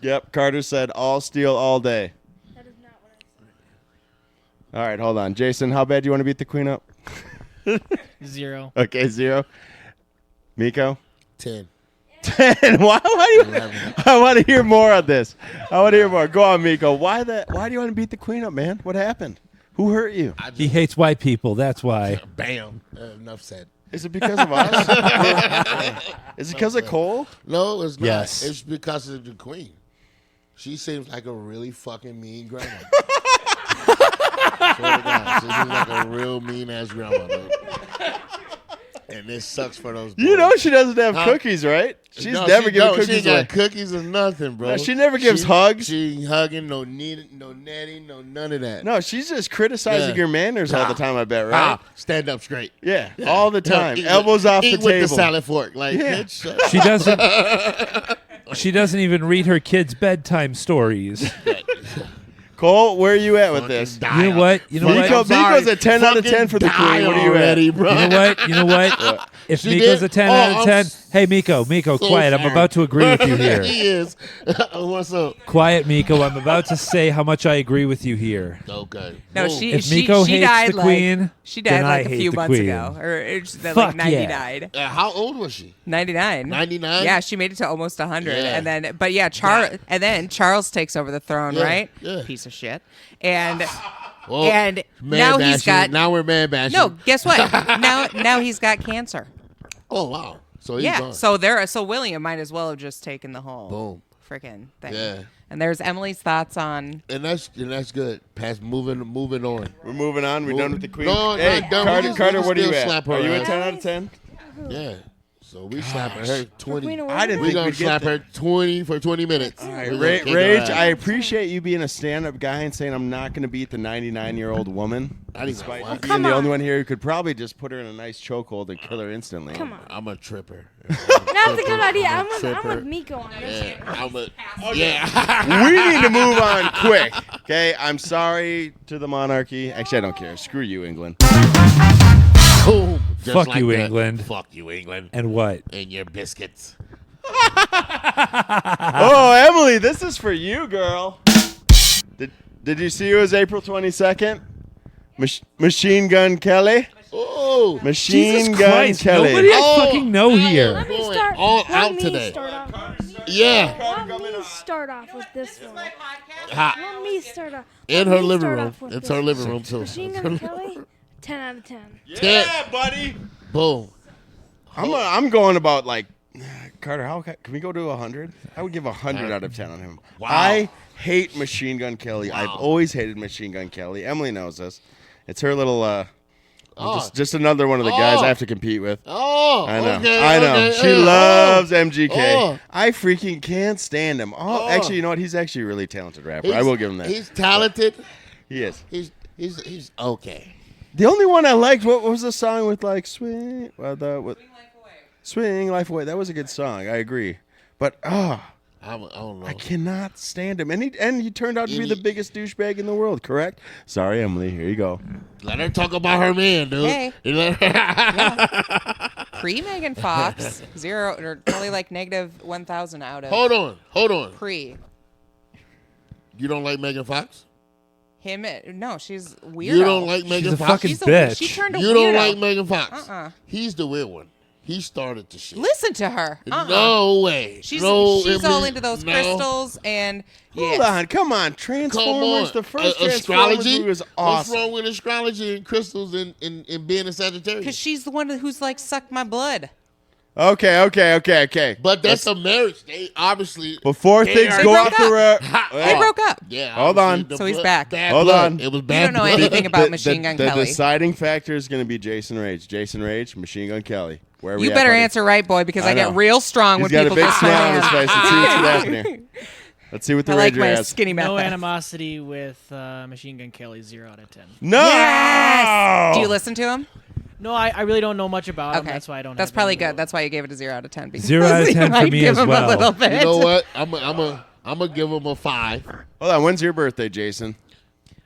Yep, Carter said all steel all day. That is not what I said. All right, hold on. Jason, how bad do you want to beat the queen up? 0. Okay, 0. Miko? 10. 10. Why do you? I want to hear more on this. I want to hear more. Go on, Miko. Why do you want to beat the queen up, man? What happened? Who hurt you? He hates white people. That's why. Bam. Enough said. Is it because of us? Is it because of Cole? No, it's not. Yes. It's because of the queen. She seems like a really fucking mean grandma. Swear to God, she seems like a real mean ass grandma, dude. And this sucks for those boys. You know she doesn't have Huh? cookies, right? She's No, never she giving don't. She cookies ain't away. got cookies or nothing, bro. No, she never gives hugs. She ain't hugging, no netting, no none of that. No, she's just criticizing Yeah. your manners all the time, I bet, right? Ah, stand up straight. Yeah, all the time. Eat Elbows with, off the eat with table. the salad fork. Like, Yeah. bitch, She doesn't. She doesn't even read her kids' bedtime stories. Cole, where are you at with this? You know what? You know what? Miko, I'm sorry. Miko's a 10 out of 10 for the Fucking queen. What are you already, at? bro? You know what? You know what? If She Miko's did? a 10 Oh, out of I'm 10, hey Miko, So quiet. I'm sorry. about to agree with you here. He is. What's up? Quiet, Miko. I'm about to say how much I agree with you here. Okay. No, Whoa. she If Miko hates died the like queen, she then died I like a hate few the months queen. ago, or it's Fuck like 90 yeah. died. How old was she? 99. 99? Yeah, she made it to almost 100, Yeah. and then but yeah, Charles takes over the throne, Yeah, right? yeah. Piece of shit. And Well, and man now he's bashing. got Now we're man bashing. no. Guess what? now he's got cancer. Oh wow. So he's Yeah. gone. So William might as well have just taken the whole Boom. freaking thing. Yeah. And there's Emily's thoughts on. And that's good. Moving on. We're moving on. We're done with the queen. No, hey, not done. We Carter, just- Carter, we what are you still at? slap her Are you a ass. 10 out of 10? Yeah. So we slapping her 20. Queen of I didn't We think gonna we'd get slap there. her 20 for 20 minutes. All right, We gonna kick her Rage, ass. I appreciate you being a stand-up guy and saying I'm not going to beat the 99-year-old woman. I didn't Despite know you what. being come the on. only one here who could probably just put her in a nice chokehold and kill her instantly. Come on. I'm a tripper. That's a good idea. I'm tripper. with Miko on this. Yeah, yeah. We need to move on quick. Okay, I'm sorry to the monarchy. Actually, I don't care. Screw you, England. Boom. Just Fuck like you, that. England. Fuck you, England. And what? And your biscuits. Oh, Emily, this is for you, girl. Did you see it was April 22nd? Machine Gun Kelly? Oh. Machine Jesus Gun Christ! Kelly. Nobody I Oh, fucking know here. Let me Going start. all let out me today. Start off. Yeah. Let me start off with this one. Ha. Let me start off. In let her me living start room. off with It's this her one. living room too. Machine Gun Kelly, 10 out of 10. Yeah, buddy. Boom. I'm going about like Carter. How can we go to 100? I would give 100 out of 10 on him. Wow. I hate Machine Gun Kelly. I've Wow. always hated Machine Gun Kelly. Emily knows this. It's her little. Oh. Just another one of the guys Oh. I have to compete with. Oh, I know. okay, I know. okay. She Oh. loves MGK. Oh. I freaking can't stand him. Oh, Oh. actually, you know what? He's actually a really talented rapper. I He's- will give him that. He's talented. He is. He's okay. The only one I liked. What was the song with like swing? Swing Life Away. That was a good song. I agree. But I don't know. I cannot stand him. And he turned out to be the biggest douchebag in the world. Correct? Sorry, Emily. Here you go. Let her talk about her man, dude. Hey. You let her- Pre Megan Fox, 0 or probably like negative 1,000 out of Hold on. pre. You don't like Megan Fox? Him, no, she's weirdo. You don't like Megan She's a Fox? fucking She's bitch. She turned a You weirdo. don't like Megan Fox? Uh-uh. He's the weird one. He started the shit. Listen to her. No way. She's no, she's all Emily, into those no. crystals and Hold yes. on. Come on. Come Transformers. on. The first Transformers astrology movie was What's awesome. wrong with astrology and crystals and being a Sagittarius? Because she's the one who's like sucked my blood. Okay. But that's a marriage. They obviously Before They things are- go They off broke the up. road. They broke up. Yeah. Hold obviously on. the So he's blood- back. Bad Hold blood. on. It was You bad don't know blood. anything about Machine Gun the Kelly. deciding factor is going to be Jason Rage. Jason Rage, Machine Gun Kelly. Where are we You at, better buddy? answer right, boy, because I, I know. get real strong He's when got a people big get smile on his my face. Let's see what's going to happen here. Let's see what the I like Rager my has. skinny No meth. animosity with Machine Gun Kelly. 0 out of 10. No! Yes. Do you listen to him? No, I really don't know much about him. Okay, That's why I don't. That's have probably any- good. That's why you gave it a 0 out of 10. Because 0 out of you 10 for might me give as him well. A little bit. You know what? I'm gonna give him a 5. Hold on. When's your birthday, Jason?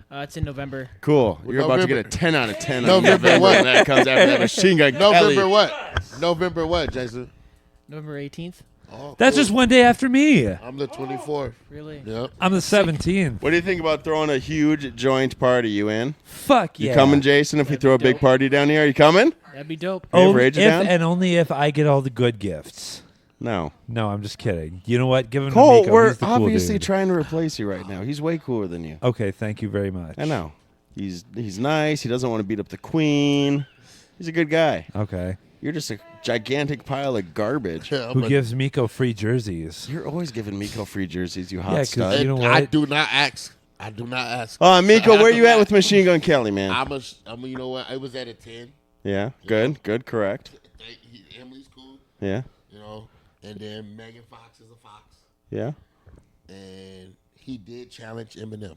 It's in November. Cool. You're about to November. get a 10 out of 10 on November November. what? And that comes after that Machine Gun November Kelly. what? November what, Jason? November 18th. Oh, That's cool. just one day after me. I'm the 24th. Really? Yep. I'm the 17th. What do you think about throwing a huge joint party? You in? Fuck You yeah. coming, Jason, if we throw a big dope. party down here? Are you coming? That'd be dope. You have Only Rage if, down? and only if I get all the good gifts. No. No, I'm just kidding. You know what? Give him Cole, to Miko. we're He's the cool obviously dude. trying to replace you right now. He's way cooler than you. Okay, thank you very much. I know. He's nice. He doesn't want to beat up the queen. He's a good guy. Okay. You're just a gigantic pile of garbage. Yeah, Who gives Miko free jerseys? You're always giving Miko free jerseys, you hot Yeah, 'cause stud. you know I what? do not ask. I do not ask. Miko, where you at with Machine Gun Kelly, man? You know what? I was at a 10. Yeah, good, correct. Emily's cool, Yeah, you know. And then Megan Fox is a fox. yeah, And he did challenge Eminem.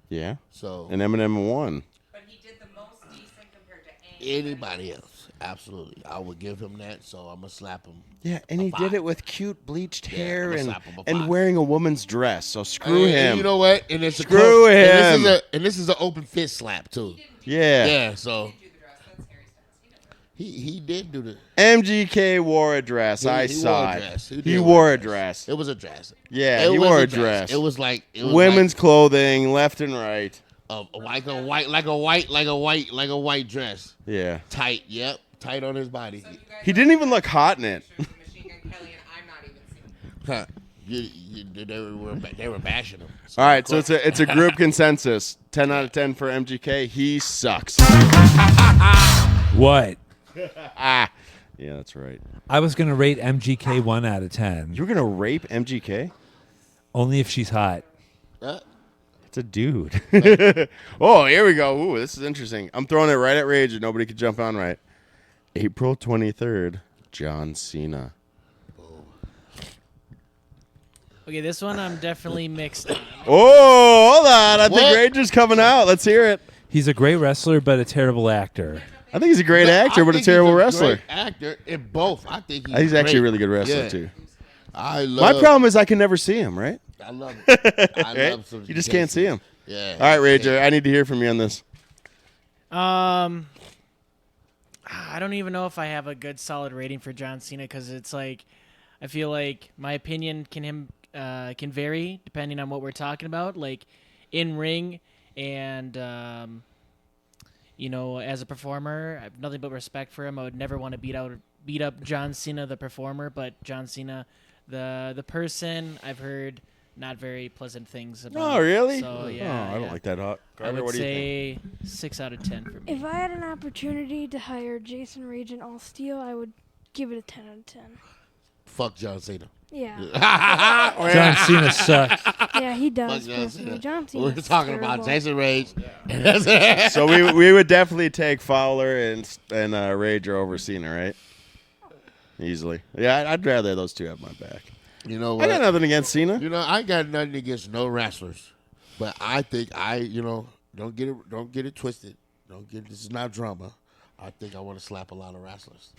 yeah. So And Eminem won. But he did the most decent compared to anybody else, absolutely. I would give him that, so I'm going to slap him. Yeah, and he did it with cute bleached hair I'ma and slap him a and five. wearing a woman's dress. So screw And him. You know what? And it's Screw him. And this is an open fist slap, too. Yeah. Yeah, so he did do the. MGK wore a dress. I he saw wore a it. dress. He did wore wear a dress. It was a dress. Yeah, It he was wore a a dress. It was like Women's clothing, left and right. like a white dress. Yeah. Tight. Yep. Tight on his body. He didn't even look hot in it. Machine Gun Kelly, and I'm not even seeing. Huh. They were bashing him. All right, so it's a group consensus. 10 out of 10 for MGK. He sucks. What? Ah. Yeah, that's right. I was gonna rate MGK 1 out of 10. You're gonna rape MGK? Only if she's hot. It's a dude. Oh, here we go. Ooh, this is interesting. I'm throwing it right at Rage and nobody could jump on right. April 23rd, John Cena. Okay, this one I'm definitely mixed on. Oh, hold on. I think What? Rage is coming out. Let's hear it. He's a great wrestler, but a terrible actor. I think he's a great actor, but a think terrible he's wresler. Great actor in both. I think He's actually a great. really good wrestler, Yeah. too. I My love. problem is I can never see him, right? I love it. I Right? love some You just can't see him. Yeah. All right, Rager, I need to hear from you on this. I don't even know if I have a good solid rating for John Cena because it's like I feel like my opinion can vary depending on what we're talking about, like in ring and as a performer. I have nothing but respect for him. I would never want to beat up John Cena the performer, but John Cena The person I've heard not very pleasant things about. Oh, really? So yeah, I don't like that hot. I Carter, would what do you think? say 6 out of 10 for me. If I had an opportunity to hire Jason Rage and All Steel, I would give it a 10 out of 10. Fuck John Cena. Yeah. John Cena sucks. Yeah, he does. Fuck John personally. Cena. John Cena. We're talking about Jason Rage. So we would definitely take Fowler and Rager over Cena, right? Easily. Yeah, I'd rather those two have my back. You know I what? got nothing against Cena. You know, I got nothing against no wrestlers, but I think don't get it twisted. This is not drama. I think I want to slap a lot of wrestlers.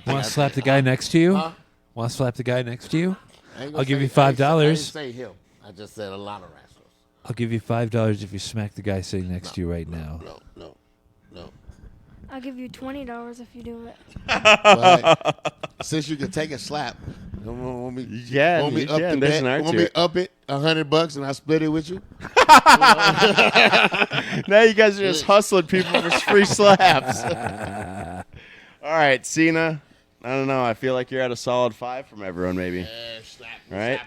Want to slap the guy next to you? Huh? Want to slap the guy next to you? I ain't gonna I'll give say- you $5. I didn't say him. I just said a lot of wrestlers. I'll give you $5 if you smack the guy sitting next to you right now. No. I'll give you $20 if you do it. But since you can take a slap, want me Yeah, want me you up can. the There's bet? an art Want to me it. up it $100 and I split it with you? Now you guys are just hustling people for free slaps. All right, Cena. I don't know. I feel like you're at a solid 5 from everyone, maybe. Right?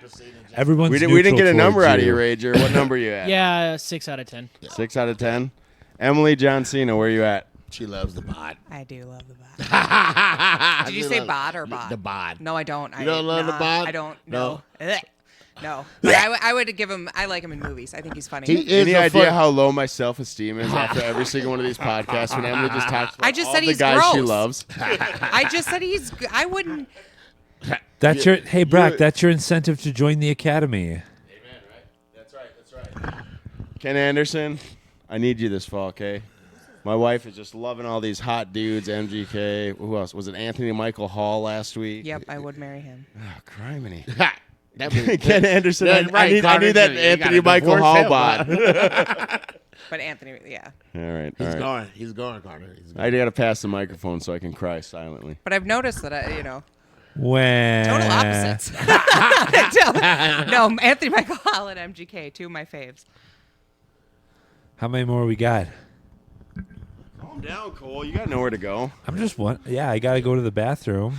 Everyone's We didn't get a neutral number towards out of you, Rager. What number are you at? Yeah, 6 out of 10. 6 out of 10. Emily, John Cena, where you at? She loves the bod. I do love the bod. Did you She say loves bod or bod? The bod. No, I don't. You don't love the bod? I don't. No. No. Ugh. No. Like, I would give him. I like him in movies. I think he's funny. He is Any a idea fun- how low my self-esteem is after every single one of these podcasts when Emily just talks about I just all said the he's guys she gross. loves? I just said he's. I wouldn't. That's your hey Brock. That's your incentive to join the academy. That's right. Ken Anderson, I need you this fall, okay? My wife is just loving all these hot dudes. MGK. Who else? Was it Anthony Michael Hall last week? Yep, I would marry him. Oh, criminy. That means- Ken Anderson. That's right, I need Carter, that you Anthony gotta Michael divorce Hall him, bot. But Anthony, yeah. All right. He's going. He's going, Carter. He's going. I got to pass the microphone so I can cry silently. But I've noticed that When total opposites. No, Anthony Michael Hall and MGK, two of my faves. How many more we got? Calm down, Cole. You got nowhere to go. I'm just one. Yeah, I gotta go to the bathroom.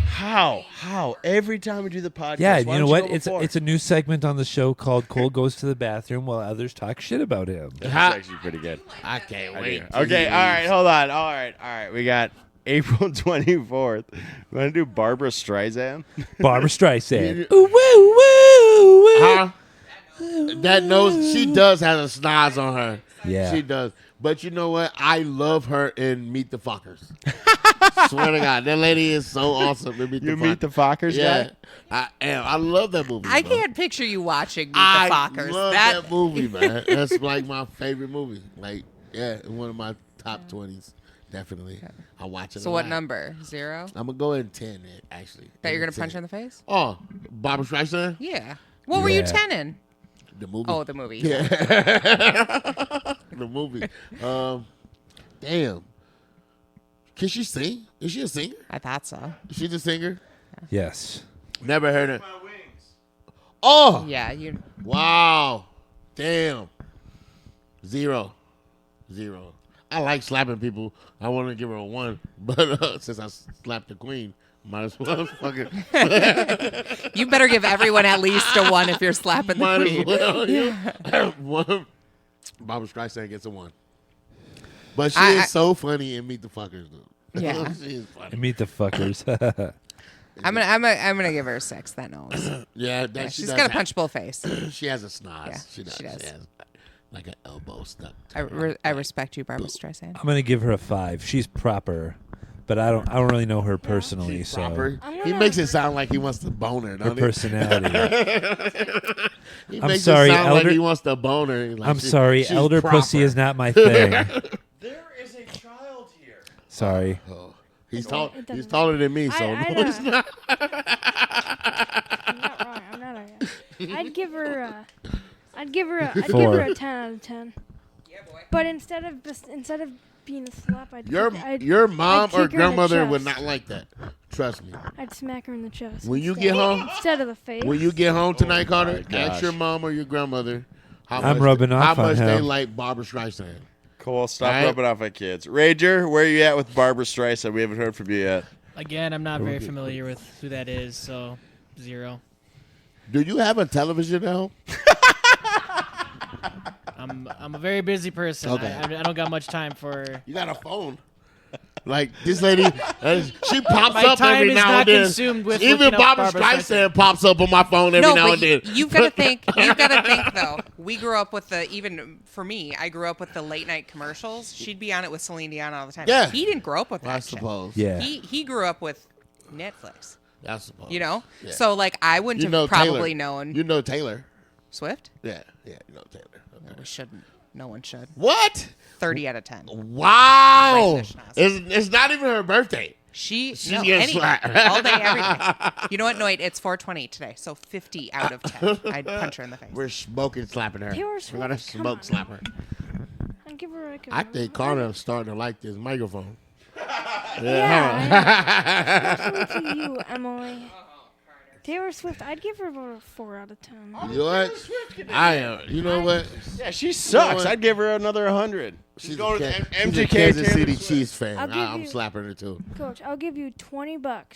How? Every time we do the podcast. Yeah, why you know don't what? go before? It's a new segment on the show called Cole Goes to the Bathroom while others talk shit about him. That's actually pretty good. I can't I wait. do. Okay, all right, hold on. All right. We got April 24th. We want to do Barbara Streisand? Barbara Streisand. You- Ooh, woo, woo, woo. Huh? That nose, she does have a snoz on her. Yeah. She does. But you know what? I love her in Meet the Fockers. Swear to God, that lady is so awesome in Meet the You Fockers. meet the Fockers Yeah. guy? I am. I love that movie. I bro. can't picture you watching Meet the I Fockers. love that movie, man. That's like my favorite movie. Like, yeah, one of my top 20s. Definitely. I watch it So a what lot. number? 0? I'm going to go in 10, actually. That you're going gonna to punch her in the face? Oh, Barbara Streisand? Yeah. What were you Yeah. 10 The movie. Oh, the movie. Yeah. The movie. Damn. Can she sing? Is she a singer? I thought so. Is she the singer? Yes. Never heard her. Oh! Yeah, you. Wow. Damn. 0. I like slapping people. I want to give her a 1. But since I slapped the queen, might as well fucking. You better give everyone at least a 1 if you're slapping the Might as queen. well. Yeah. 1. Barbara Streisand gets a 1. But she I- is so funny in Meet the Fuckers, though. Yeah. She is funny. Meet the fuckers. I'm gonna give her a 6. That knows. Yeah, that Yeah, she she's does got a have- punchable face. She has a snoz. Yeah, she does. she does. She has like an elbow stuck. I respect you, Barbara Streisand. I'm gonna give her a 5. She's proper, but I don't really know her personally, She's so proper. I'm He gonna- makes it sound like he wants to bone her. her Don't he? personality. He I'm makes sorry, it sound Elder- like he wants to bone her. Like I'm sorry, she's elder proper. pussy is not my thing. There is a child here. Sorry. Oh, he's tall. it doesn't He's taller than me, so I- no, he's not. I'm not wrong. I'm not wrong. I'd give her a. I'd give her 4. a 10 out of 10. Yeah, boy. But instead of being a slap, Your mom I'd kick her or in the grandmother would chest. not like that. Trust me. I'd smack her in the chest. When you instead. get home, instead of the face. when you get home tonight, Carter, my ask gosh. your mom or your grandmother how I'm much rubbing how off on much they him. like Barbara Streisand. Cole, stop All right. rubbing off at kids. Rager, where are you at with Barbara Streisand? We haven't heard from you yet. Again, I'm not very familiar with who that is, so 0. Do you have a television now? I'm a very busy person. Okay. I don't got much time for. You got a phone. Like this lady, she pops My up time every is now not and then. consumed with Even looking up Barbara Barbra Streisand pops up on my phone every now and then. you've got to think. You've got to think though. We grew up with even for me, I grew up with the late night commercials. She'd be on it with Celine Dion all the time. Yeah. He didn't grow up with that. I shit. suppose. Yeah. He grew up with Netflix. I suppose. You know. Yeah. So like I wouldn't You have know probably Taylor. known You know Taylor. Swift. Yeah, you know Taylor. No, we shouldn't. No one should. What? 30 out of 10. Wow. Right in It's not even her birthday. She's getting anything, slapped. all day, every day. You know what? No, wait, it's 4:20 today, so 50 out of 10. I'd punch her in the face. We're smoking slapping her. Taylor We're gonna Swift, come smoke on. slap her. I'd give her like a I think Connor's starting to like this microphone. Yeah, especially to you, Emily. Taylor Swift, I'd give her about a 4 out of 10. You know what? I am. You know what? Yeah, she sucks. what? I'd give her another 100. She's going to she's a MGK Kansas City Taylor Swift. Chiefs fan. I'll give I'm you- slapping her too. Coach, I'll give you $20.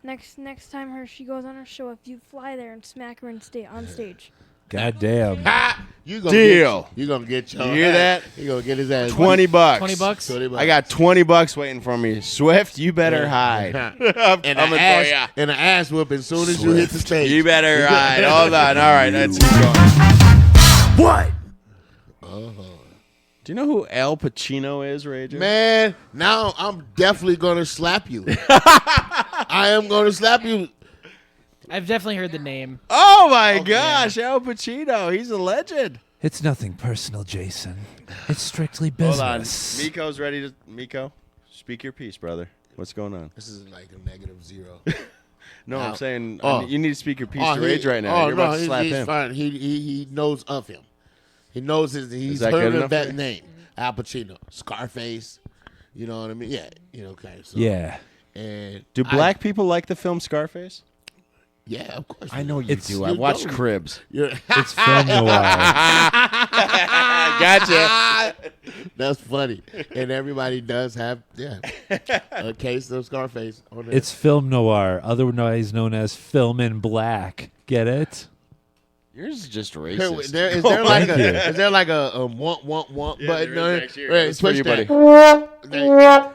Next time she goes on her show, if you fly there and smack her on stage. God damn. Ha! You gonna Deal. You gonna get your You hear that? You gonna get his ass $20. $20. $20. I got $20 waiting for me. Swift, you better hide. I'm and coming for ya. an ass whoop as soon as you hit the stage. You better hide. Hold on. All right, let's keep going. What? Do you know who Al Pacino is, Rager? Man, now I'm definitely gonna slap you. I am gonna slap you. I've definitely heard the name. Oh my gosh, Al Pacino. He's a legend. It's nothing personal, Jason. It's strictly Hold on. business. Miko's ready to. Miko, speak your piece, brother. What's going on? This is like a -0. No, I'm Al- saying Oh. you need to speak your piece Oh, to Rage right now. You're about to slap he's him. fine. He knows of him. He knows he's that good heard enough of for that you? name. Al Pacino, Scarface. You know what I mean? Yeah. You know, okay. So, Yeah. And Do black people like the film Scarface? Yeah, of course. I know you It's- do. I you watched don't. Cribs. You're, It's film noir. Gotcha. That's funny. And everybody does have a case of Scarface on it. It's film noir, otherwise known as film in black. Get it? Yours is just Here, racist. is there like Thank you. is there like a want Yeah, button there on is it? actually. Right, It's for push you, that. Wah,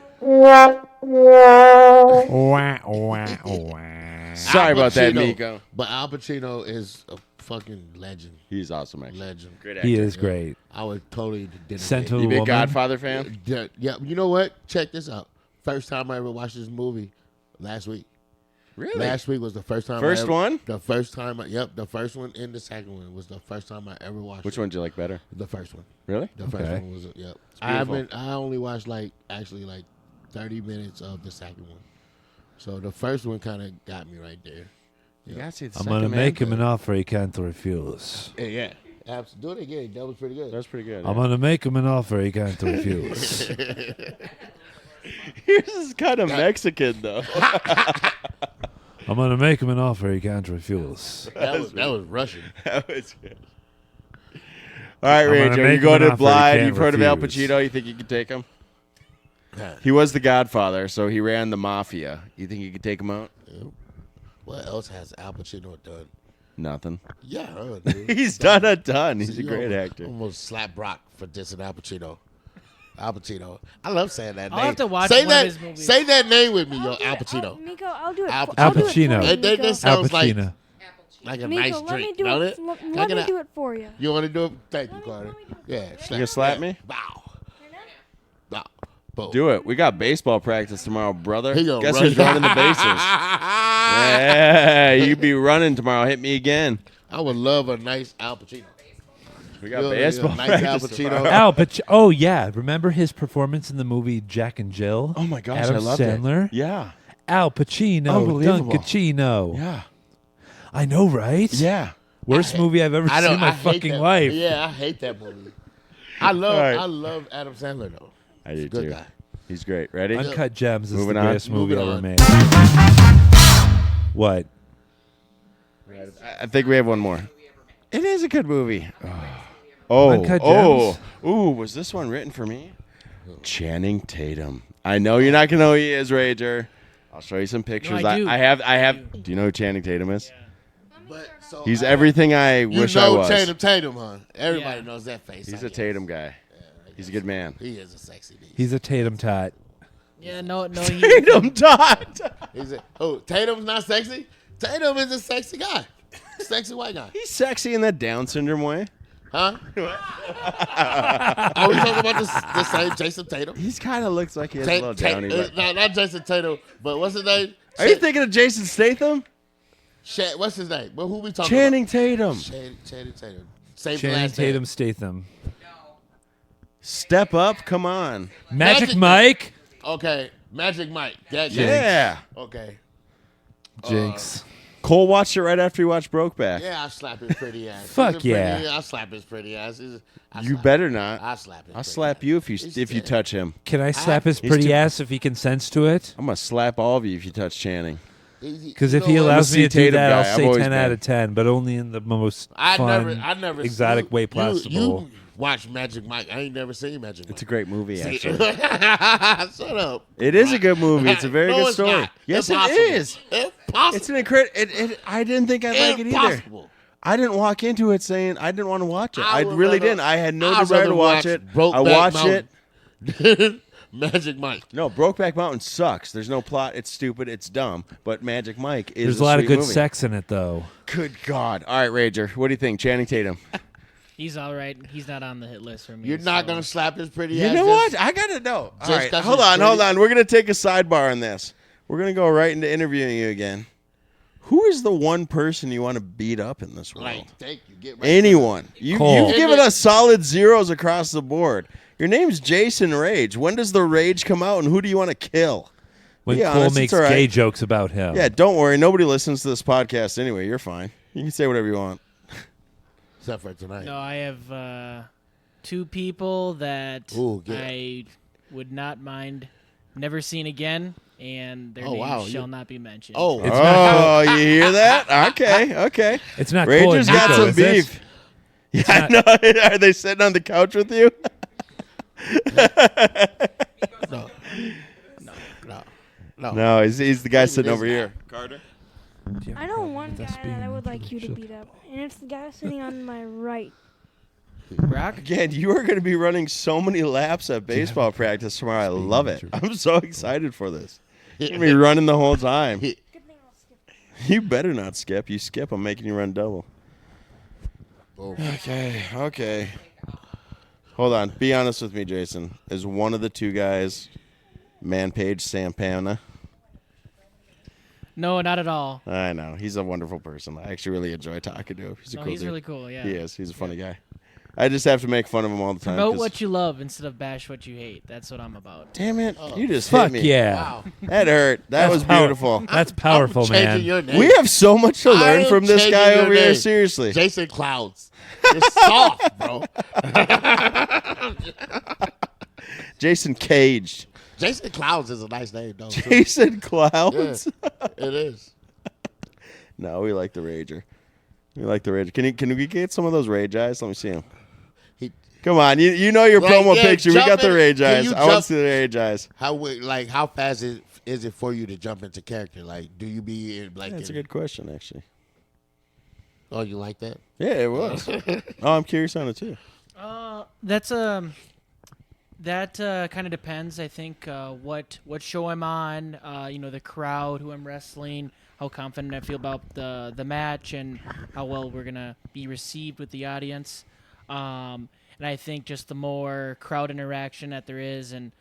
wah, wah. Sorry about that, Pacino. Miko. But Al Pacino is a fucking legend. He's awesome, actually. Legend. Great actor. He is great. I would totally did Sent to You a big woman. Godfather fan? Yeah, you know what? Check this out. First time I ever watched this movie last week. Really? Last week was the first time. First I ever, one? The first time. Yep, the first one and the second one was the first time I ever watched. Which it. one do you like better? The first one. Really? The first Okay. one was. Yep. beautiful. I only watched like 30 minutes of the second one. So the first one kind of got me right there. You gotta see the I'm second gonna man. make him an offer he can't refuse. Yeah. Do it again. That was pretty good. That's pretty good. I'm yeah. gonna make him an offer he can't refuse. Yours is kind of Mexican, though. I'm gonna make him an offer he can't refuse. that was Russian. That was good. All right, I'm gonna Rage, are make you him going an to offer he Blythe? can't You've heard of Al refuse. Pacino. You think you could take him? He was the Godfather, so he ran the mafia. You think you could take him out? What else has Al Pacino done? Nothing. Yeah, dude. He's done a ton. He's a You great almost- actor. Almost slap Brock for dissing Al Pacino. Al Pacino. I love saying that I'll name. have to watch say one that, of his movies. Say that name with me, yo, I'll do Al it. Pacino. Miko, I'll do it. Al I'll do it Pacino. for you, That Miko. Al sounds like Pacino. a Miko, nice let me drink, do don't it. it? Let Can I me get a- do it for you. You want to do it? Thank you, Let me Carter. do it. Yeah. You gonna slap me? Bow. Bow. Boom. Do it. We got baseball practice tomorrow, brother. He gonna Guess run. who's running the bases? Yeah, you be running tomorrow. Hit me again. I would love a nice Al Pacino. We got Yeah, baseball yeah, nice Al practice Pacino. tomorrow. Al Pacino. Oh yeah, remember his performance in the movie Jack and Jill? Oh my gosh, Adam I love Sandler. it. Yeah, Al Pacino, Unbelievable. Dunkachino. yeah, I know, right? yeah. Worst movie I've ever I seen don't. in my I hate fucking that. life. Yeah, I hate that movie. I love. All right. I love Adam Sandler though. I do Good too. guy. He's great. Ready? Uncut Gems is Moving the on. greatest movie Moving ever on. made. What? I think we have one more. It is a good movie. Oh, Uncut oh, Gems? ooh! Was this one written for me? Channing Tatum. I know you're not gonna know who he is, Rager. I'll show you some pictures. I do. I have. Do you know who Channing Tatum is? But so He's everything I You wish I know was. Tatum, huh? Everybody Yeah. knows that face. He's I a guess. Tatum guy. He's a good man. He is a sexy beast. He's a Tatum tot. Yeah, no, he, Tatum Dot. Tatum's not sexy? Tatum is a sexy guy. Sexy white guy. He's sexy in that Down syndrome way. Huh? Are we talking about the same Jason Tatum? He's kind of looks like he has a little downy. But... No, not Jason Tatum, but what's his name? Are you thinking of Jason Statham? What's his name? Well, who we talking Channing Tatum. about? Channing Tatum. Same Channing last name. Tatum Statham. Step up. Come on. Magic Magic Mike. Okay, Magic Mike. That guy. Yeah. Okay. Jinx. Cole watched it right after he watched Brokeback. Yeah, I'll slap his pretty ass. Fuck He's a pretty- yeah. I'll slap his pretty ass. You better not. I'll slap his I'll pretty slap ass. you if you He's if you dead. touch him. Can I slap his He's pretty too- ass if he consents to it? I'm gonna slap all of you if you touch Channing. Because You if know he what? allows I'm a me to do Tatum that, guy. I'll I've say always 10 out been. of 10, but only in the most I fun, never exotic way possible. You watch Magic Mike. I ain't never seen Magic Mike. It's a great movie, See- actually. Shut up. It is a good movie. It's a very No, good it's story. not. Yes, Impossible. it is. Impossible. It's an incredible. I didn't think I'd like it either. Impossible. I didn't walk into it saying I didn't want to watch it. I would really rather- didn't. I had no I'd desire rather to watch it. I Brokeback watched it. Mountain. Magic Mike. No, Brokeback Mountain sucks. There's no plot. It's stupid. It's dumb. But Magic Mike is There's a lot of sweet good movie. sex in it, though. Good God. All right, Rager. What do you think? Channing Tatum. he's all right. He's not on the hit list for me. You're not so- gonna slap his pretty You ass. know just- what? I got to know. All just right. 'cause Hold he's on. Hold pretty? on. We're going to take a sidebar on this. We're going to go right into interviewing you again. Who is the one person you want to beat up in this world? Like, thank you. Get right. Anyone. Cole. You've given us solid zeros across the board. Your name's Jason Rage. When does the rage come out, and who do you want to kill? When Be Cole honest, it's makes all right. gay jokes about him. Yeah, don't worry. Nobody listens to this podcast anyway. You're fine. You can say whatever you want. Except for tonight. No, I have two people that Ooh, yeah. I would not mind never seeing again, and their Oh, names wow, shall you- not be mentioned. Oh, It's Oh, you hear that? Okay. It's not Cole and Rager's got Nico, some is it? beef. Yeah, I know. Are they sitting on the couch with you? no. No, he's the guy Maybe sitting this over guy. here. Carter. I know one guy that I would like you to beat up, and it's the guy sitting on my right. Brock? Again, you are going to be running so many laps at baseball practice tomorrow. I love it. I'm so excited for this. You're going to be running the whole time. Good thing I'll skip. You better not skip. You skip, I'm making you run double. Oh. Okay. Hold on. Be honest with me, Jason. Is one of the two guys Man-Page Sampana? No, not at all. I know. He's a wonderful person. I actually really enjoy talking to him. He's a No, cool he's dude. really cool. Yeah. He is. He's a funny guy. I just have to make fun of him all the time. Promote 'cause- what you love instead of bash what you hate. That's what I'm about. Damn it. You just Fuck hit me. yeah. Wow. That hurt. That was power- beautiful. That's powerful, I'm changing man. your name. We have so much to I learn am from this changing guy your over here. name. Seriously. Jason Clouds. You're soft, bro. Jason Caged. Jason Clouds is a nice name, though. too. Jason Clouds. It is. No, we like the Rager. We like the Rager. Can we get some of those Rage eyes? Let me see them. He- Come on. You know your Like, promo yeah, picture. We jump got the in- Rage can eyes. you I want to jump- see the Rage eyes. How fast is it for you to jump into character? Like, do you be in, like? That's a in- good question, actually. Oh, you like that? Yeah, it was. Oh, I'm curious on it, too. That's that kind of depends. I think what show I'm on, the crowd, who I'm wrestling, how confident I feel about the match, and how well we're gonna be received with the audience. And I think just the more crowd interaction that there is, and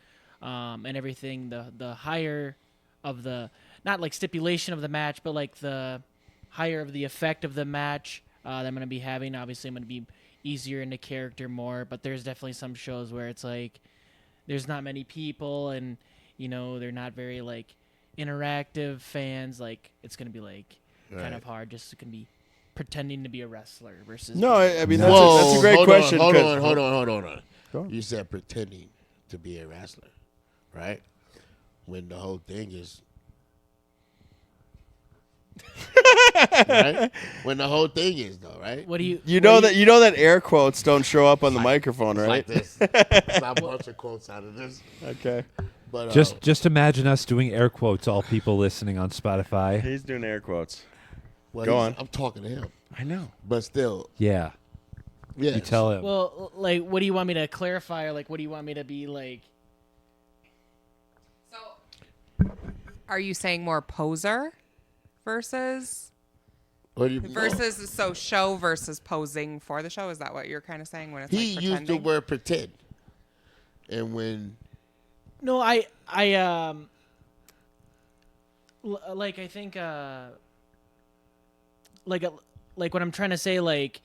everything, the higher of the, not like stipulation of the match, but like the higher of the effect of the match that I'm gonna be having. Obviously, I'm gonna be easier into character more, but there's definitely some shows where it's like there's not many people, and they're not very like interactive fans. Like it's gonna be like kind of hard, just gonna be pretending to be a wrestler versus No, I mean, that's, Whoa, that's a great hold question. On, 'cause- hold Go on. on. You said pretending to be a wrestler, right? When the whole thing is. Right? When the whole thing is, though, right? what do you You know that air quotes don't show up on the microphone, It's right? like this. It's a bunch of quotes out of this. Okay. But Just imagine us doing air quotes. All people listening on Spotify. He's doing air quotes. well, go on. I'm talking to him, I know. but still, Yeah, yeah. you tell him. Well, like, what do you want me to clarify, or like, what do you want me to be like? So, are you saying more poser versus What do you, versus so show versus posing for the show? Is that what you're kind of saying when it's he like used the pretending? word pretend, and when No, like I think like what I'm trying to say, like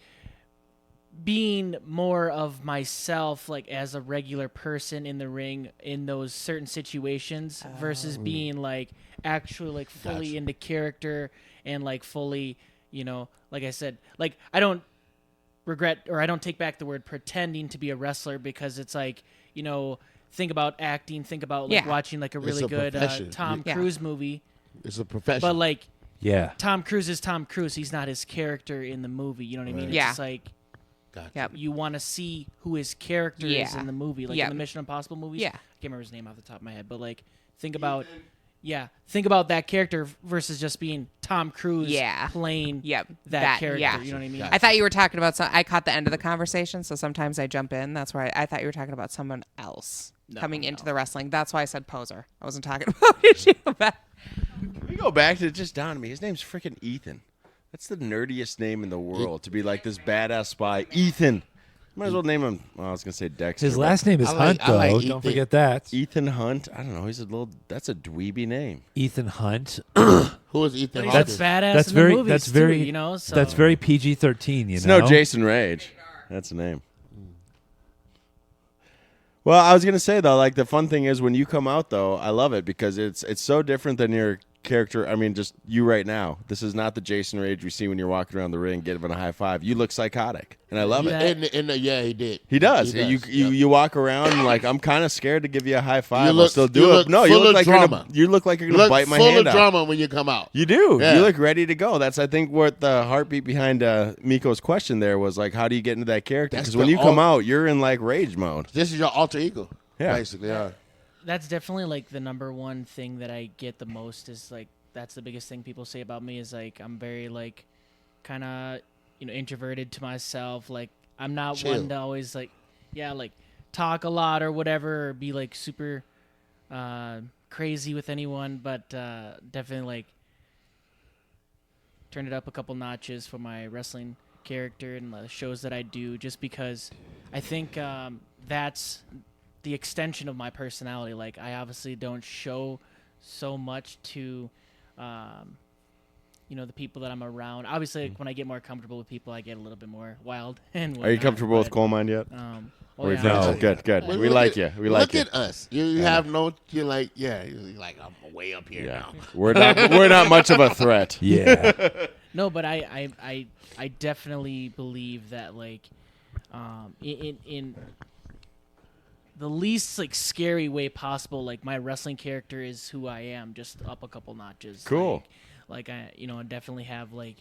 being more of myself, like as a regular person in the ring in those certain situations versus being like actually like fully Gotcha. into character and like fully, like I said, like I don't regret or I don't take back the word pretending to be a wrestler, because it's like, think about acting, think about like Yeah. watching like a really a good profession. Tom Yeah. Cruise movie, it's a profession. but like Yeah. Tom Cruise is Tom Cruise. He's not his character in the movie. You know what I mean? It's Yeah. just like Gotcha. Yep. you want to see who his character is Yeah. in the movie, like Yep. in the Mission Impossible movies. Yeah. I can't remember his name off the top of my head, but like think about that character versus just being Tom Cruise Yeah. playing Yep. that character. Yeah. You know what I mean? Gotcha. I thought you were talking about I caught the end of the conversation, so sometimes I jump in. That's why I thought you were talking about someone else coming into the wrestling. That's why I said poser. I wasn't talking about you. We go back to just dawned on me. His name's freaking Ethan. That's the nerdiest name in the world to be like this badass spy. Ethan. Might as well name him. Well, I was gonna say Dexter. His but last name is I Hunt, like- I like though. Ethan. Don't forget that. Ethan Hunt. I don't know. He's a little. That's a dweeby name. Ethan Hunt. Who is Ethan He's Hawke? badass That's in very. the movies That's too, very. So That's very PG-13. You It's know. no Jason Rage. That's the name. Well, I was gonna say though, like the fun thing is when you come out though, I love it because it's so different than your character. I mean, just you right now. This is not the Jason Rage we see when you're walking around the ring, giving a high five. You look psychotic, and I love Yeah. it. Yeah, he did. He does. He does. You walk around and like I'm kind of scared to give you a high five. You I'll look- still you do look it. No, you full look of like drama. you look like you're You gonna look bite my full hand of off. drama when you come out. You do. Yeah. You look ready to go. That's I think what the heartbeat behind Miko's question there was like, how do you get into that character? That's Because when the you come all- out, you're in like rage mode. This is your alter ego. Yeah. Basically. Yeah. that's definitely like the number one thing that I get the most is like that's the biggest thing people say about me is like I'm very like kind of introverted to myself. Like I'm not Chill. one to always like talk a lot or whatever or be like super crazy with anyone, but definitely like turn it up a couple notches for my wrestling character and the shows that I do, just because I think that's the extension of my personality. Like I obviously don't show so much to the people that I'm around. Obviously like, when I get more comfortable with people I get a little bit more wild and Are you whatnot, comfortable with but, Coal Mine yet? oh, Or are you yeah. friends? No. Good, good. Well, We look like at- you. We like look you. at us. You have no. You're like, yeah. You're like, I'm way up here Yeah, now. we're not much of a threat. Yeah. No, but I definitely believe that like in the least like scary way possible, like my wrestling character is who I am, just up a couple notches. Cool. Like I I definitely have like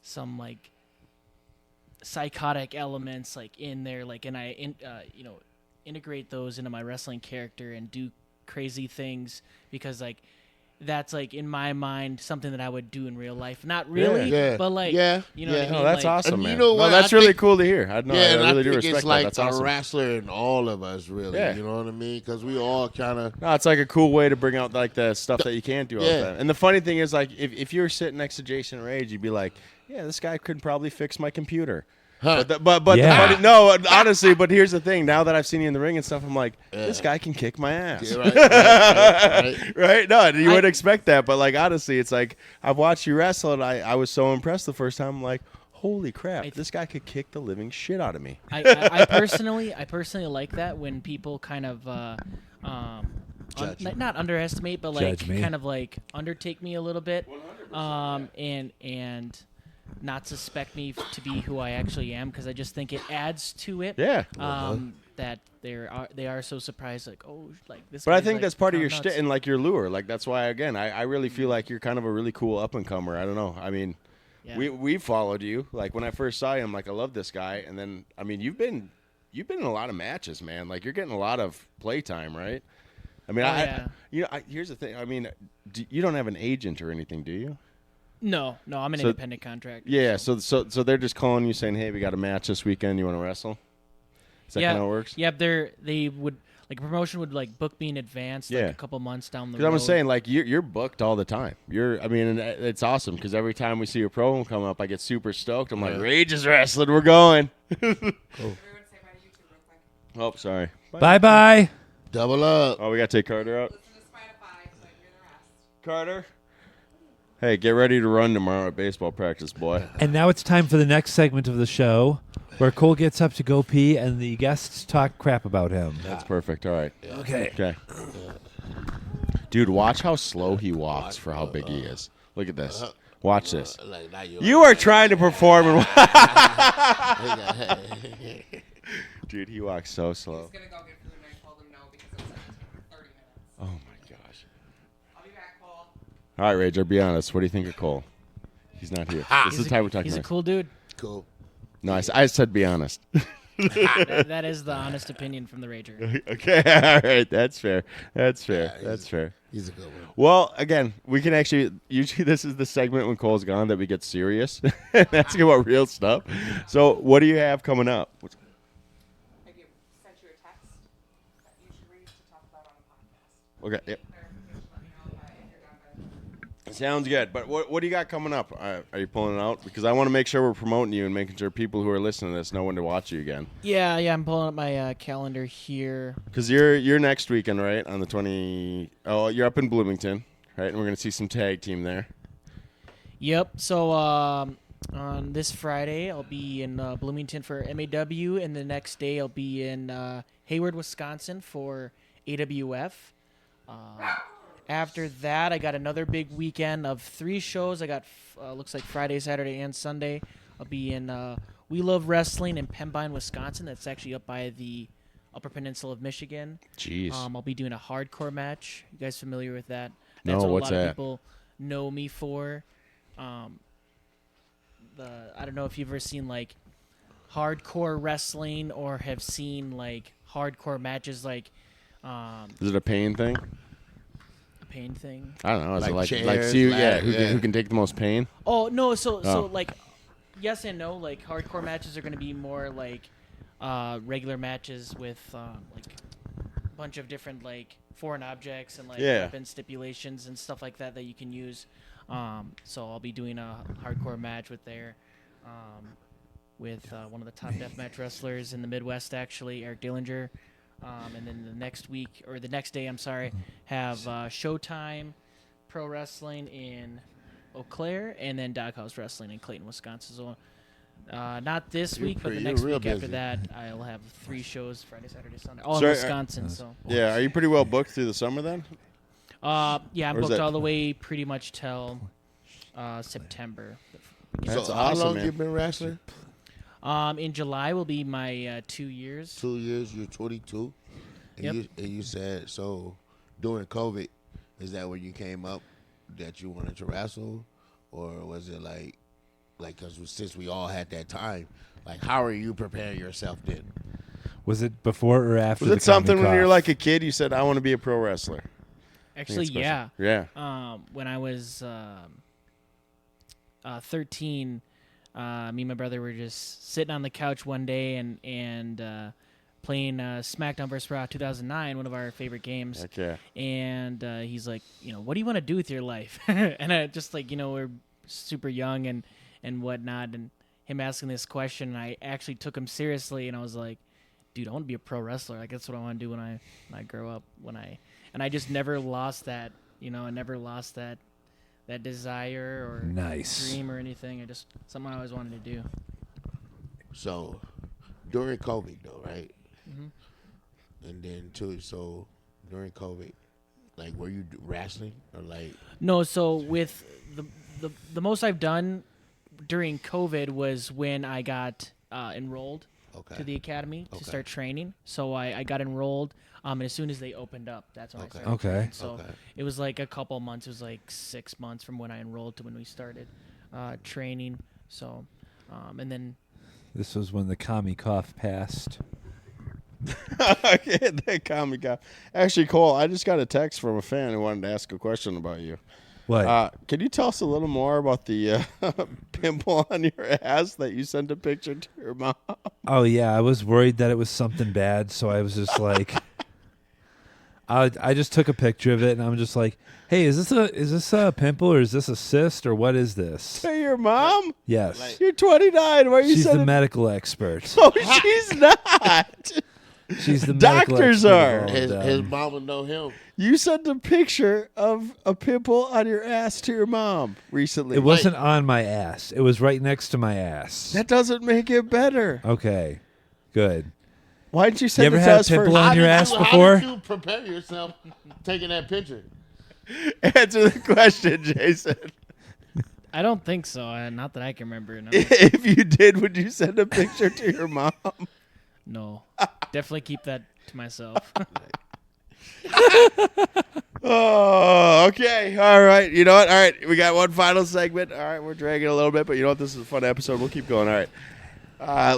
some like psychotic elements like in there, like, and I integrate those into my wrestling character and do crazy things because like that's like in my mind something that I would do in real life. Not really, Yeah. but like Yeah. you know what I Yeah. mean? Oh, that's Like, awesome, And you man. know No, what? that's I really think- cool to hear. I know. Yeah, I and really I do think respect it's like that. That's a awesome. wrestler in all of us, really. Yeah. You know what I mean? Because we all kind of. No, it's like a cool way to bring out like the stuff that you can't do all Yeah. the time. And the funny thing is, like, if you were sitting next to Jason Rage, you'd be like, "Yeah, this guy could probably fix my computer." Huh. But Yeah. the funny, no, honestly. But here's the thing: now that I've seen you in the ring and stuff, I'm like, this guy can kick my ass. Yeah, right. Right? No, you wouldn't expect that, but like honestly, it's like I've watched you wrestle, and I was so impressed the first time. I'm like, holy crap, this guy could kick the living shit out of me. I personally like that when people kind of Judge you. not underestimate, but like Judge me. kind of like undertake me a little bit, and not suspect me to be who I actually am, because I just think it adds to it. Yeah. That they are so surprised, like, oh, like this. But I guy's, think like, that's part of gone your nuts. shtick and like your lure. Like that's why again, I really feel like you're kind of a really cool up and comer. I don't know. I mean, Yeah. we followed you. Like when I first saw you, I'm like, I love this guy. And then I mean, you've been in a lot of matches, man. Like you're getting a lot of play time, right? I mean, yeah. here's the thing. I mean, you don't have an agent or anything, do you? No, I'm an So- independent contractor. Yeah. So they're just calling you saying, "Hey, we got a match this weekend. You want to wrestle?" Is that yeah, kind of how it works? Yep, they would like a promotion would like book me in advance, like Yeah. a couple months down the Because road. I'm saying, like, you're booked all the time. And it's awesome because every time we see a promo come up, I get super stoked. I'm like, Rage is wrestling. We're going. Everyone say bye to YouTube real quick. Oh, sorry. Bye. Double up. Oh, we got to take Carter out. Listen to Spotify, so hear the rest. Carter. Hey, get ready to run tomorrow at baseball practice, boy. And now it's time for the next segment of the show, where Cole gets up to go pee and the guests talk crap about him. That's perfect. All right. Okay. Okay. Dude, watch how slow he walks for how big he is. Look at this. Watch this. Like, now You are trying to perform. Dude, he walks so slow. He's gonna go get food, and I told him no because it's like 30 minutes. Oh, my gosh. I'll be back, Cole. All right, Rager, be honest. What do you think of Cole? He's not here. This is the time we're talking He's a about. cool dude. Cool. No, I said be honest. That is the honest opinion from the Rager. Okay, all right. That's fair. That's fair. Yeah, That's fair. He's a good one. Well, again, we can actually usually this is the segment when Cole's gone that we get serious and ask about real stuff. So, what do you have coming up? I sent you a text that you should read to talk about on a podcast. Okay, yep. Clarification, let me know if you're done by then. Sounds good. But what do you got coming up? Are you pulling it out? Because I want to make sure we're promoting you and making sure people who are listening to this know when to watch you again. Yeah, I'm pulling up my calendar here. Because you're next weekend, right? On the 20. Oh, you're up in Bloomington, right? And we're gonna see some tag team there. Yep. So on this Friday, I'll be in Bloomington for MAW, and the next day I'll be in Hayward, Wisconsin for AWF. After that, I got another big weekend of 3 shows. I got looks like Friday, Saturday, and Sunday. I'll be in We Love Wrestling in Pembine, Wisconsin. That's actually up by the Upper Peninsula of Michigan. Jeez. I'll be doing a hardcore match. You guys familiar with that? No, That's what what's a lot that? of people know me for. I don't know if you've ever seen like hardcore wrestling or have seen like hardcore matches like Is it a pain thing? a pain thing. I don't know. Is Like it like chairs, see lag, who yeah. can take the most pain? Oh no, so Oh. like yes and no. Like hardcore matches are going to be more like regular matches with like a bunch of different like foreign objects and like Yeah. weapon stipulations and stuff like that that you can use. So I'll be doing a hardcore match with with one of the top deathmatch wrestlers in the Midwest, actually, Eric Dillinger. And then the next day, have Showtime Pro Wrestling in Eau Claire, and then Doghouse Wrestling in Clayton, Wisconsin. So, not this You're week, but the pretty- next you're real week after busy. that, I'll have 3 shows: Friday, Saturday, Sunday, all So, in Wisconsin. So, Yeah. Are you pretty well booked through the summer then? yeah, I'm Or is booked that- all the way pretty much till September. That's so how awesome, long man. you been wrestling? In July will be my 2 years. 2 years. You're 22. And Yep. you said so during COVID. Is that when you came up that you wanted to wrestle, or was it like because since we all had that time, like how are you preparing yourself then? Was it before or after? Was the it something when you were Comic-Con? like a kid? You said, "I want to be a pro wrestler." Actually, Special. yeah. Yeah. When I was 13, me and my brother were just sitting on the couch one day and playing SmackDown vs. Raw 2009, one of our favorite games. Heck yeah. And he's like, what do you want to do with your life? And I just like, we're super young and whatnot. And him asking this question, I actually took him seriously. And I was like, dude, I want to be a pro wrestler. Like, that's what I want to do when I grow up. And I just never lost that, I never lost that desire or Nice. dream or anything. Something I always wanted to do. So during COVID though, right? Mm-hmm. And then too, so during COVID, like were you wrestling or like? No, so with the most I've done during COVID was when I got enrolled Okay. to the academy to Okay. start training. So I got enrolled, and as soon as they opened up, that's when I Okay. started. Okay. training. So Okay. it was like a couple months. It was like 6 months from when I enrolled to when we started training. So, and then This was when the commie cough passed. Okay, the Comic Con. Actually, Cole, I just got a text from a fan who wanted to ask a question about you. What? Can you tell us a little more about the pimple on your ass that you sent a picture to your mom? Oh yeah, I was worried that it was something bad, so I was just like, I just took a picture of it, and I'm just like, hey, is this a pimple or is this a cyst or what is this? To your mom? Yes, You're 29. Why are you she's the sending? medical expert. Oh, she's not. She's the medical Doctors expert of are. all of His them. mama know him. You sent a picture of a pimple on your ass to your mom recently. It wasn't on my ass. It was right next to my ass. That doesn't make it better. Okay, good. Why didn't you send ever it to had a us pimple first? on your ass before? How did you prepare yourself taking that picture? Answer the question, Jason. I don't think so. Not that I can remember. No. If you did, would you send a picture to your mom? No. Definitely keep that to myself. Oh, okay. All right. You know what? All right. We got one final segment. All right. We're dragging a little bit, but you know what? This is a fun episode. We'll keep going. All right.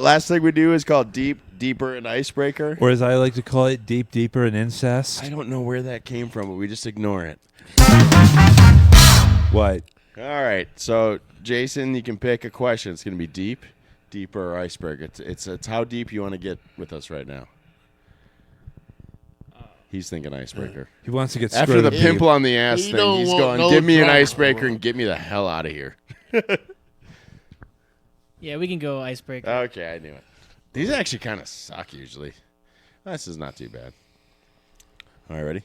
Last thing we do is called Deep, Deeper, and Icebreaker. Or as I like to call it, deep, deeper, and incest. I don't know where that came from, but we just ignore it. What? All right. So, Jason, you can pick a question. It's going to be deep, deeper, or icebreaker. It's how deep you want to get with us right now. He's thinking icebreaker. He wants to get After screwed the up. pimple on the ass You thing, don't he's want going, no give me an drama, icebreaker bro. and get me the hell out of here. Yeah, we can go icebreaker. Okay, I knew it. These actually kind of suck usually. This is not too bad. All right, ready?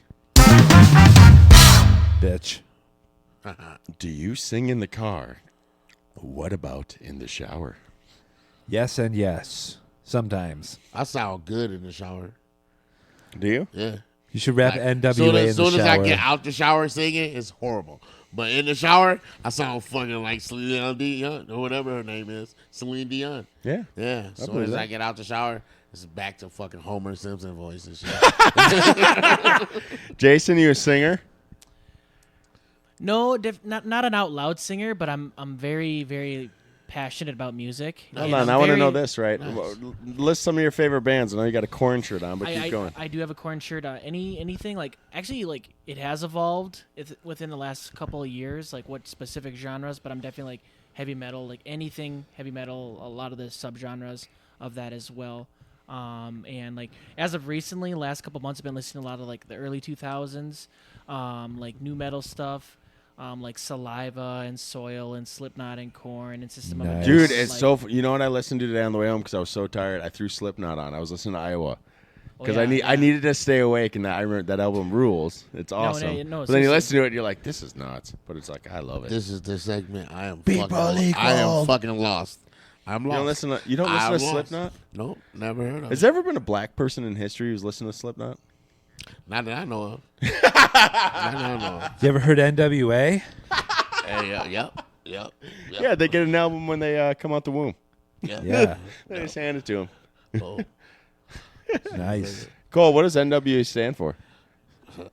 Bitch. Do you sing in the car? What about in the shower? Yes and yes. Sometimes. I sound good in the shower. Do you? Yeah. You should rap Like, NWA soon in as the soon as shower. I get out the shower singing, it's horrible. But in the shower, I sound fucking like Celine Dion or whatever her name is. Celine Dion. Yeah. Yeah. As soon believe as that. I get out the shower, it's back to fucking Homer Simpson voice and shit. Jason, you a singer? No, not an out loud singer, but I'm very very passionate about music. Hold And on, I'm I want to very- know this, right? List some of your favorite bands. I know you got a corn shirt on, but keep I going. do have a corn shirt. Anything like actually like it has evolved within the last couple of years, like what specific genres. But I'm definitely like heavy metal, like anything heavy metal. A lot of the subgenres of that as well. And like as of recently, last couple months, I've been listening to a lot of like the early 2000s, like new metal stuff. Like Saliva and Soil and Slipknot and Korn and System of a Nice. Down. Dude, it's like, so. You know what I listened to today on the way home because I was so tired. I threw Slipknot on. I was listening to Iowa because I yeah. needed to stay awake, and I remember that album rules. It's awesome. no, but then you seriously. listen to it, and you're like, this is nuts. But it's like I love it. This is the segment. I am People fucking. I am equal. fucking lost. I'm You lost. don't listen to I'm lost. Slipknot? Nope, never heard of Has it. there ever been a black person in history who's listened to Slipknot? Not that I know of. Not that I know of. You ever heard NWA? Hey, yep. Yeah, they get an album when they come out the womb. Yeah. They just hand it to them. Oh, Nice. Cole, what does NWA stand for?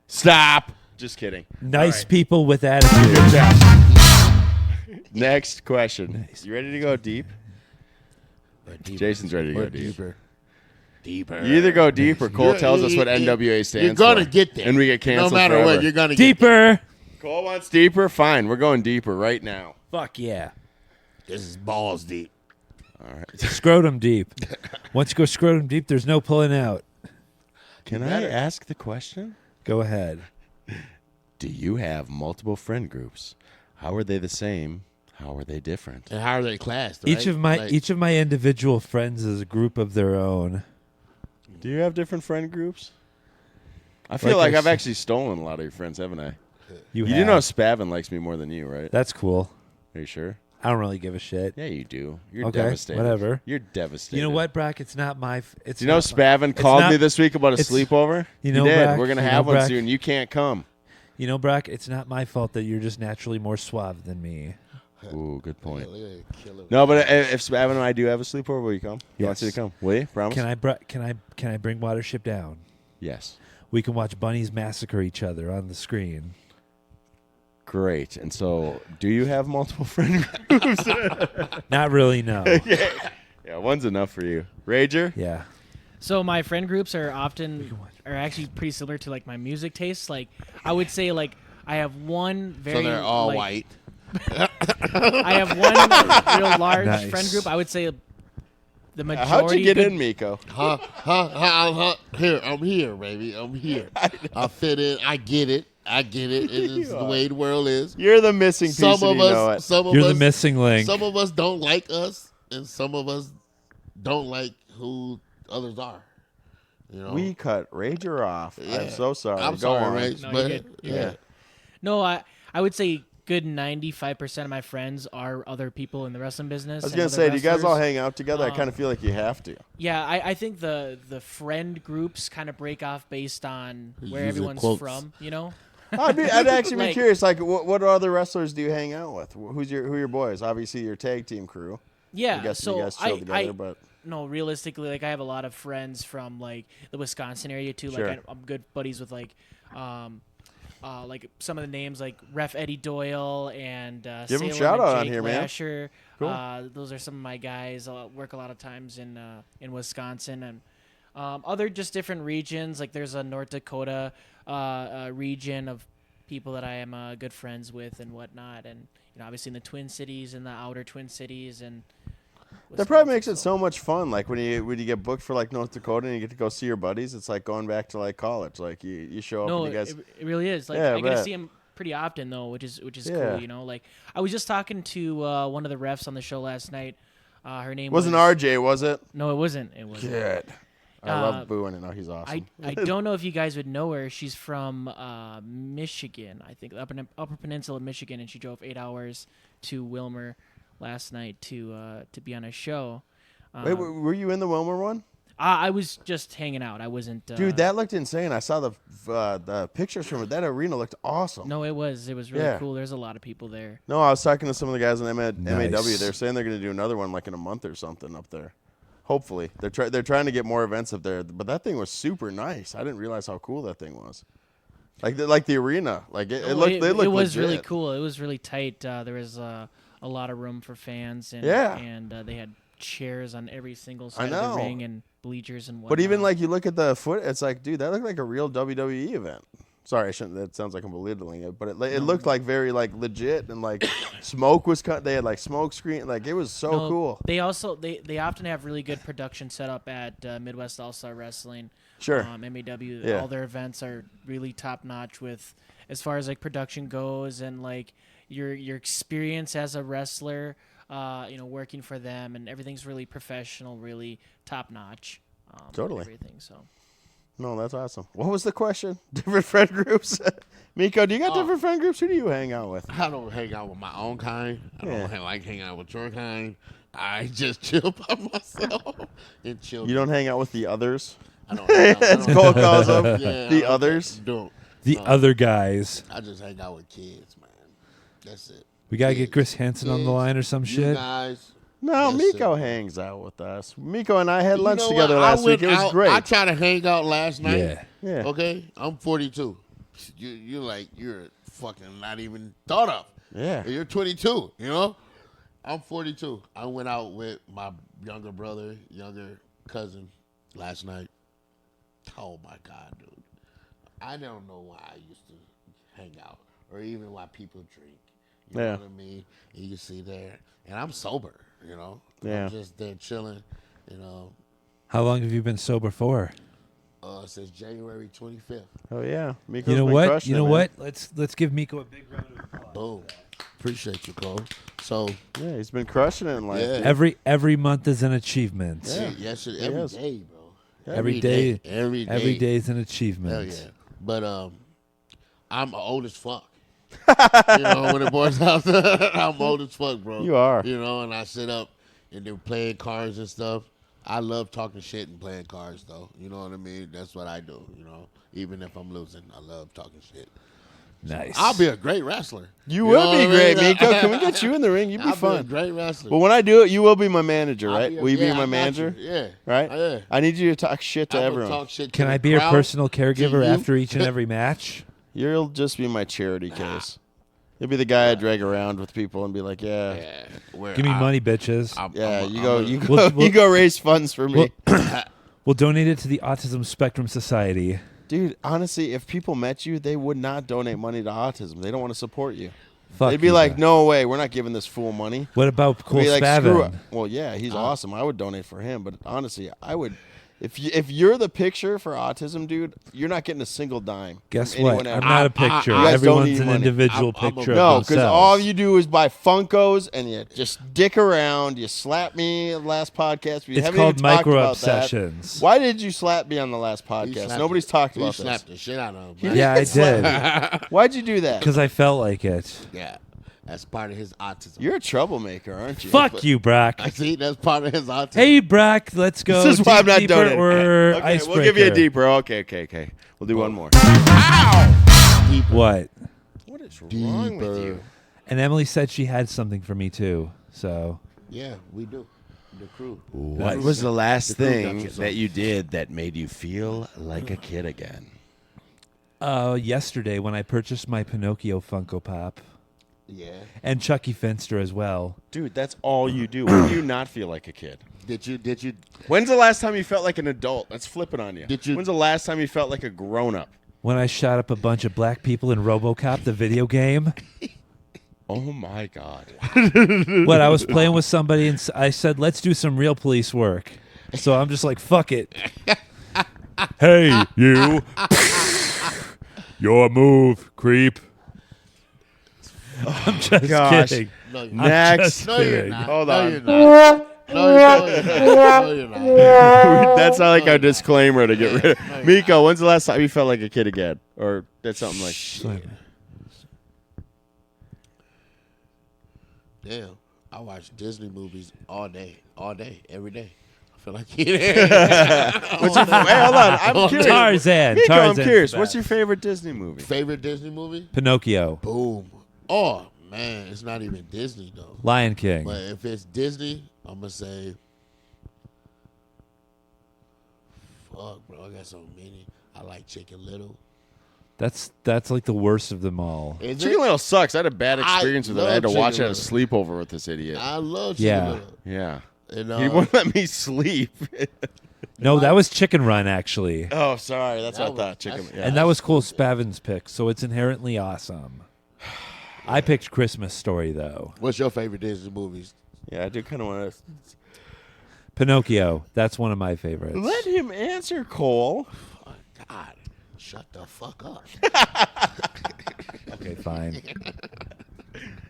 Stop. Just kidding. Nice people with attitude. Good job. Next question. Nice. You ready to go deep? or deeper. Jason's ready to Or go deep. Deeper. You either go deep or Cole You- tells us you- what you- NWA stands You're gonna for. get there, And we get canceled No matter forever. what, you're gonna get Deeper. Cole wants deeper? Fine. We're going deeper right now. Fuck yeah. there. This is balls deep. All right. Scrotum deep. Once you go scrotum deep, there's no pulling out. Can I ask the question? Go ahead. Do you have multiple friend groups? How are they the same? How are they different? And how are they classed? Each right? of my individual friends is a group of their own. Do you have different friend groups? I feel Like like I I've said- actually stolen a lot of your friends, haven't I? You You do have. know Spavin likes me more than you, right? That's cool. Are you sure? I don't really give a shit. Yeah, you do. You're Okay, devastated. whatever. You're devastated. You know what, Brock? It's not my. It's Do you know not my- Spavin called not- me this week about a it's- sleepover? you know, he did. Brock, We're gonna you have know, one Brock. soon. You can't come. You know, Brock. It's not my fault that you're just naturally more suave than me. Ooh, good point. Look at it, kill it. No, but if Spavin and I do have a sleepover, will you come? He wants you Yes. to come. Will you? Promise? Can I bring Watership down? Yes. We can watch bunnies massacre each other on the screen. Great. And so, do you have multiple friend groups? Not really, no. Yeah, one's enough for you. Rager? Yeah. So my friend groups are actually pretty similar to like my music tastes. Like I would say like I have one very So they're all like, white. I have one real large Nice. friend group. I would say the majority. How'd you get good- in, Miko? Here, I'm here, baby. I'm here. I fit in. I get it. It is the way the world is. You're the missing piece, Some and of you know it. us, some of You're us, the missing link. some of us don't like us, and some of us don't like who others are. You know, We cut Rager off. Yeah. I'm so sorry. I'm Go sorry, on. Rach, No, but you're good. You're yeah. good. No, I would say good 95% of my friends are other people in the wrestling business. I was and gonna other say, do you guys all wrestlers. hang out together? I kind of feel like you have to. Yeah, I think the friend groups kind of break off based on where Using everyone's quotes. from. You know. I'd actually be Like- curious. Like, what other wrestlers do you hang out with? Who are your boys? Obviously, your tag team crew. Yeah. I guess so you guys chill together, I but no, realistically, like I have a lot of friends from like the Wisconsin area too. Sure. Like I'm good buddies with like some of the names like Ref Eddie Doyle and Give 'em Salem shout and out on Jake here, man. Lasher. Cool. Those are some of my guys. I work a lot of times in Wisconsin and other just different regions. Like there's a North Dakota region of people that I am good friends with and whatnot, and obviously in the Twin Cities and the outer Twin Cities and. that probably Wisconsin, makes it so much fun. Like when you get booked for like North Dakota and you get to go see your buddies. It's like going back to like college. Like you show up No, and you guys. it really is. Like Yeah, I I get to bet. see him pretty often though, which is Yeah. cool. You know, like I was just talking to one of the refs on the show last night. Her name Wasn't was RJ? Was it? No, it wasn't. It wasn't. Good. I Uh, love booing it. No, he's awesome. I don't know if you guys would know her. She's from Michigan, I think, Upper Peninsula of Michigan, and she drove 8 hours to Wilmer last night to be on a show. Wait, were you in the Wilmer one? I was just hanging out. I wasn't. Dude, that looked insane. I saw the pictures from it. That arena looked awesome. No, it was really Yeah. cool. There's a lot of people there. No, I was talking to some of the guys in MAW. Nice. They're saying they're going to do another one like in a month or something up there. Hopefully, they're trying to get more events up there. But that thing was super nice. I didn't realize how cool that thing was. Like the arena, like it Oh, looked. It was really legit. cool. It was really tight. There was a lot of room for fans, and Yeah. and they had chairs on every single I side of know. the ring and bleachers and whatnot. But even like you look at the foot, it's like, dude, that looked like a real WWE event. Sorry, I shouldn't. That sounds like I'm belittling it, but it looked like very like legit and like smoke was cut. They had like smoke screen, like it was so No, cool. They also they often have really good production set up at Midwest All Star Wrestling. Sure. MAW. Yeah. All their events are really top notch with as far as like production goes and like your experience as a wrestler. Working for them and everything's really professional, really top notch. Totally. Everything. So. No, that's awesome. What was the question? Different friend groups. Miko, do you got different friend groups? Who do you hang out with? I don't hang out with my own kind. I Yeah. don't like hanging out with your kind. I just chill by myself and chill. You don't hang out with the others. I don't hang out. That's Cole calls them Yeah, the I others. don't. The other guys. I just hang out with kids, man. That's it. We gotta get Chris Hansen on the line or some You shit. guys. No, That's Miko it. hangs out with us. Miko and I had You lunch know together what? last week. It was I great. tried to hang out last night. Yeah. Yeah. Okay, I'm 42. You're fucking not even thought of. Yeah. You're 22. You know, I'm 42. I went out with my younger brother, younger cousin last night. Oh my God, dude! I don't know why I used to hang out or even why people drink. You Yeah. know what I mean? And you see there, and I'm sober. You know, Yeah. I'm just there chilling. You know, How long have you been sober for? since January 25th. Oh yeah. Miko's You know been what? crushing You it, know man. what? Let's give Miko a big round of applause. Boom. Appreciate you, Cole. So Yeah, he's been crushing it in life. Yeah. dude. Every month is an achievement. Yeah. yes, He every is. day, bro. Every day, Every day. every day is an Hell achievement. yeah. But I'm old as fuck. You know, when it boils out, I'm old as fuck, bro. You are. You know, and I sit up and they're playing cards and stuff. I love talking shit and playing cards, though. You know what I mean? That's what I do. You know, even if I'm losing, I love talking shit. Nice. I'll be a great wrestler. You will know be what I great, mean? Miko. Can we get you in the ring? You'd be I'll be a fun. great wrestler. But when I do it, you will be my manager, I'll right? a- Will you be yeah, my I got manager? you. Yeah. Right? Yeah. I need you to talk shit to I will everyone. talk shit to Can the I be your crowd, personal to caregiver you. after each and every match? You'll just be my charity case. You'll be the guy I drag around with people and be like, yeah, Yeah. Where Give me money, bitches. I'm yeah. a- You I'm go, a- you go, We'll- you go raise funds for me. We'll donate it to the Autism Spectrum Society. Dude, honestly, if people met you, they would not donate money to autism. They don't want to support you. Fuck They'd be you, like, Zach. no way, we're not giving this fool money. What about I'd Cole be like, screw it. Spavin? Well, yeah, he's awesome. I would donate for him, but honestly, I would. If you're the picture for autism, dude, you're not getting a single dime. Guess from what? anyone I'm ever. not a picture. You guys don't Everyone's need an money. individual I'm a- picture No, of because themselves. all you do is buy Funkos and you just dick around. You slap me last podcast. We It's haven't called even talked micro about that. obsessions. Why did you slap me on the last He podcast? slapped Nobody's the- talked he about slapped this. the shit out of him. Yeah, I did. Why'd you do that? Because I felt like it. Yeah, that's part of his autism. You're a troublemaker, aren't you? Fuck you, Brock. I see. That's part of his autism. Hey, Brock, let's go. This is why I'm not deeper donating. or Okay, we'll give you a icebreaker. deeper. Okay. We'll do one more. Deeper. What? What is wrong with you? And Emily said she had something for me too. So Yeah, we do. The crew. What was the last The crew got thing you some. that you did that made you feel like a kid again? yesterday when I purchased my Pinocchio Funko Pop Yeah. and Chucky Finster as well. Dude, that's all you do. When do you not feel like a kid? Did you? When's the last time you felt like an adult? Let's flip it on you. Did you- When's the last time you felt like a grown up? When I shot up a bunch of black people in RoboCop, the video game. Oh my god. What, I was playing with somebody and I said, let's do some real police work. So I'm just like, fuck it. Hey, you. Your move, creep. I'm just Gosh. kidding. No, you're I'm not. Next. just No, you're kidding. not. Hold no, on. You're not. No, you're not. That's not like our disclaimer to get rid of. Miko, when's the last time you felt like a kid again? Or did something like Damn, I watch Disney movies all day, every day. I feel like What's your, hey, hold on. I'm curious. Tarzan. Miko, I'm Tarzan's curious. the What's best. your favorite Disney movie? favorite Disney movie? Pinocchio. Boom. Oh man, it's not even Disney though. Lion King. But if it's Disney, I'm gonna say, fuck, bro. I got so many. I like Chicken Little. That's like the worst of them all. Is Chicken it? Little sucks. I had a bad I experience with it. love I had to watch it Chicken at a sleepover with this idiot. I love Chicken Yeah. Little. Yeah. And, He wouldn't let me sleep. No, that was Chicken Run, actually. Oh, sorry. That's That what I thought. was- Chicken. that's- Yeah. And that was Cole Spavin's pick, so it's inherently awesome. I picked Christmas Story, though. What's your favorite Disney movies? Yeah, I do kind of want to Pinocchio. That's one of my favorites. let him answer, Cole. Oh, God, shut the fuck up. Okay, fine.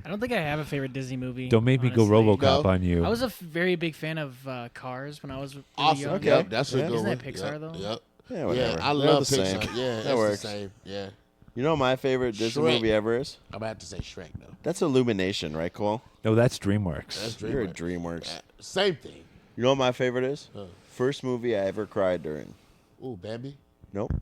I don't think I have a favorite Disney movie. Don't make me go honestly. RoboCop No. on you. I was a very big fan of Cars when I was really Awesome. young. Okay. Yep, that's a Yeah. good Isn't one. that Pixar, Yep, though? Yep. Yeah, whatever. Yeah, I They're love the same. Pixar. Yeah, that that's works. the same. Yeah, You know what my favorite Disney Shrek. movie ever is? I'm gonna have to say Shrek though. That's Illumination, right, Cole? No, that's DreamWorks. That's You're a DreamWorks. DreamWorks. Same thing. You know what my favorite is? Huh. First movie I ever cried during. Ooh, Bambi. Nope.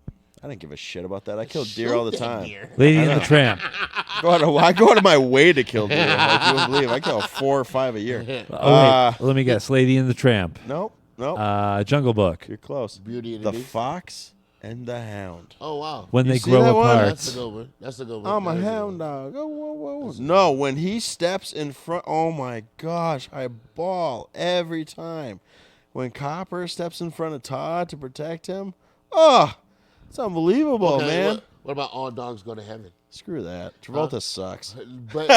I didn't give a shit about that. I killed deer all the Shoot that time. deer. Lady and the Tramp. I go out of my way to kill deer. Like you wouldn't believe. I kill 4 or 5 a year. Oh, wait. Let me guess. Lady and the Tramp. Nope. Jungle Book. You're close. Beauty and the The Beast. Fox and the Hound. Oh wow. When You they see grow that one? apart. That's a good one. That's a good one. I'm a That is good hound one. dog. Oh, whoa, whoa. No, when he steps in front, oh my gosh, I bawl every time. When Copper steps in front of Todd to protect him, oh, it's unbelievable, Okay, man. What about All Dogs Go to Heaven? Screw that. Travolta sucks. But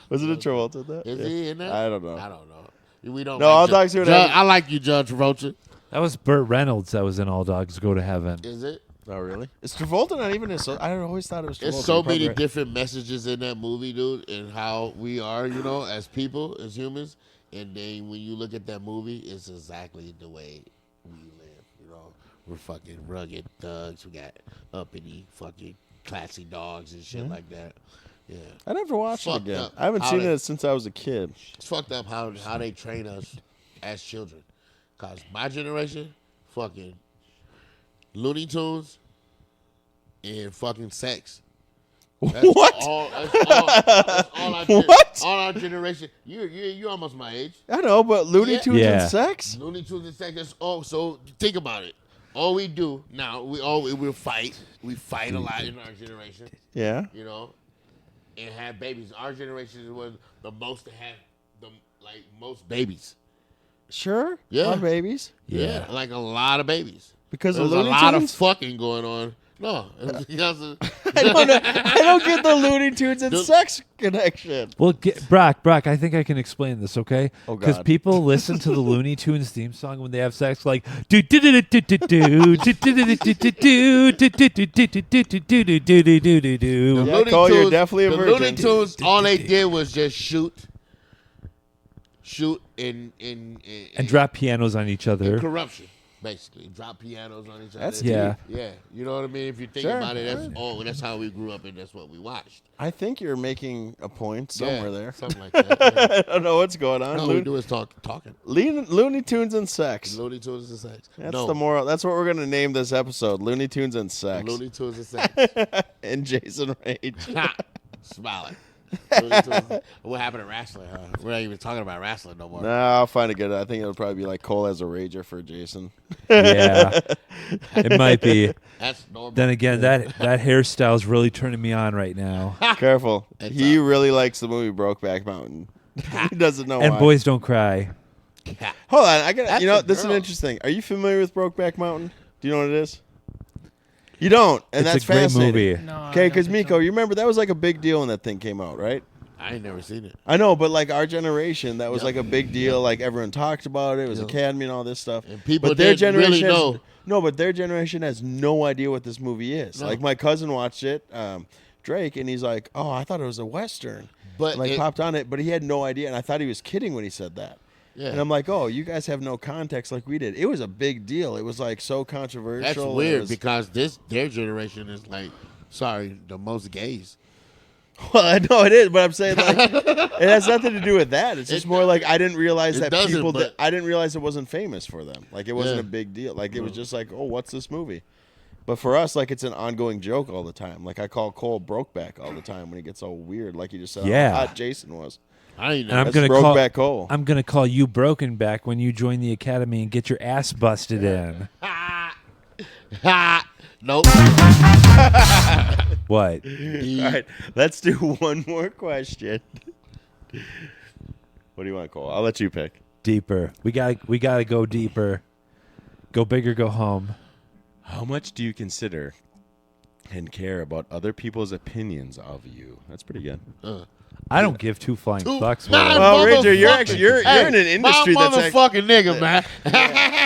Was it a Travolta that? is he in there? I don't know. I don't know. We don't. No, like All Ju- Dogs Go to Ju- Heaven. I like you, John Travolta. That was Burt Reynolds that was in All Dogs Go to Heaven. Is it? Oh, really? Is Travolta not even I always thought it was Travolta. There's so You're probably many right. different messages in that movie, dude, and how we are, as people, as humans. And then when you look at that movie, it's exactly the way we live. We're fucking rugged thugs. We got uppity, fucking classy dogs and shit like that. Yeah, I never watched it Fucked again. up. I haven't How seen they- it since I was a kid. it's fucked up how they train us as children. Cause my generation, fucking Looney Tunes and fucking sex. That's What? That's all our What? all our generation. You're almost my age. I know, but Looney Yeah. Tunes Yeah. and sex? Looney Tunes and sex. That's all. So think about it. All we do now, we fight. We fight a lot in our generation. Yeah. And have babies. Our generation was the most to have most babies. Sure. Yeah. On babies. Yeah, like a lot of babies. Because There's of a Looney lot of Tunes? fucking going on. No, because of, I don't get the Looney Tunes and sex connection. Well, Brock, I think I can explain this, okay? Oh, Because God. people listen to the Looney Tunes theme song when they have sex, like do do do do do do do do do do do do do. Yeah, Cole, you're definitely a the virgin. Looney Tunes, all they did was just shoot in And drop pianos on each other. corruption, basically. Drop pianos on each other. That's Yeah. Yeah, you know what I mean? If you think Sure, about it, right. that's how we grew up and that's what we watched. I think you're making a point somewhere Yeah, there. Something like that. I don't know what's going on. All we do is talking. Looney Tunes and sex. Looney Tunes and sex. That's no, the moral. That's what we're gonna name this episode: Looney Tunes and sex. Looney Tunes and sex. and Jason Rage. Ha! Smiling. Looney Tunes. What happened to wrestling, huh? We're not even talking about wrestling no more. No, I'll find it good. I think it'll probably be like Cole as a rager for Jason. Yeah, it might be. That's normal. Then again, that hairstyle's really turning me on right now. Careful. It's He really likes the movie Brokeback Mountain. He doesn't know And why. boys don't cry. Hold on, I got. That's You know, a this is girl. interesting. Are you familiar with Brokeback Mountain? Do you know what it is? You don't, and It's that's a great fascinating. movie. No, I Okay, don't because think Miko, so. you remember that was like a big deal when that thing came out, right? I ain't never seen it. I know, but like our generation, that was Yep. like a big deal. Like everyone talked about it. It was Yep. Academy and all this stuff. And people but their didn't really generation know. No, but their generation has no idea what this movie is. No. Like my cousin watched it, Drake, and he's like, "Oh, I thought it was a western." But Like it- popped on it, but he had no idea, and I thought he was kidding when he said that. Yeah. And I'm like, "Oh, you guys have no context like we did." It was a big deal. It was like so controversial. That's and it weird was- because their generation is like, sorry, the most gays. Well, I know it is, but I'm saying like it has nothing to do with that. It's just more like I didn't realize It that doesn't, people. but- I didn't realize it wasn't famous for them. Like it wasn't Yeah. a big deal. Like it was just like, oh, what's this movie? But for us, like it's an ongoing joke all the time. Like I call Cole Brokeback all the time when he gets all weird, like he just said Yeah. how hot Jason was. I ain't And I'm know. That's gonna call. Brokeback Cole. I'm gonna call you Broken Back when you join the academy and get your ass busted in. Ha! Nope. What? All right, let's do one more question. What do you want, Cole? I'll let you pick. Deeper. We gotta go deeper. Go big or go home. How much do you consider and care about other people's opinions of you? That's pretty good. I don't give two flying fucks. Nah, What Well, Ranger, you're motherfucker. actually- you're in an industry my that's motherfucking nigga, man.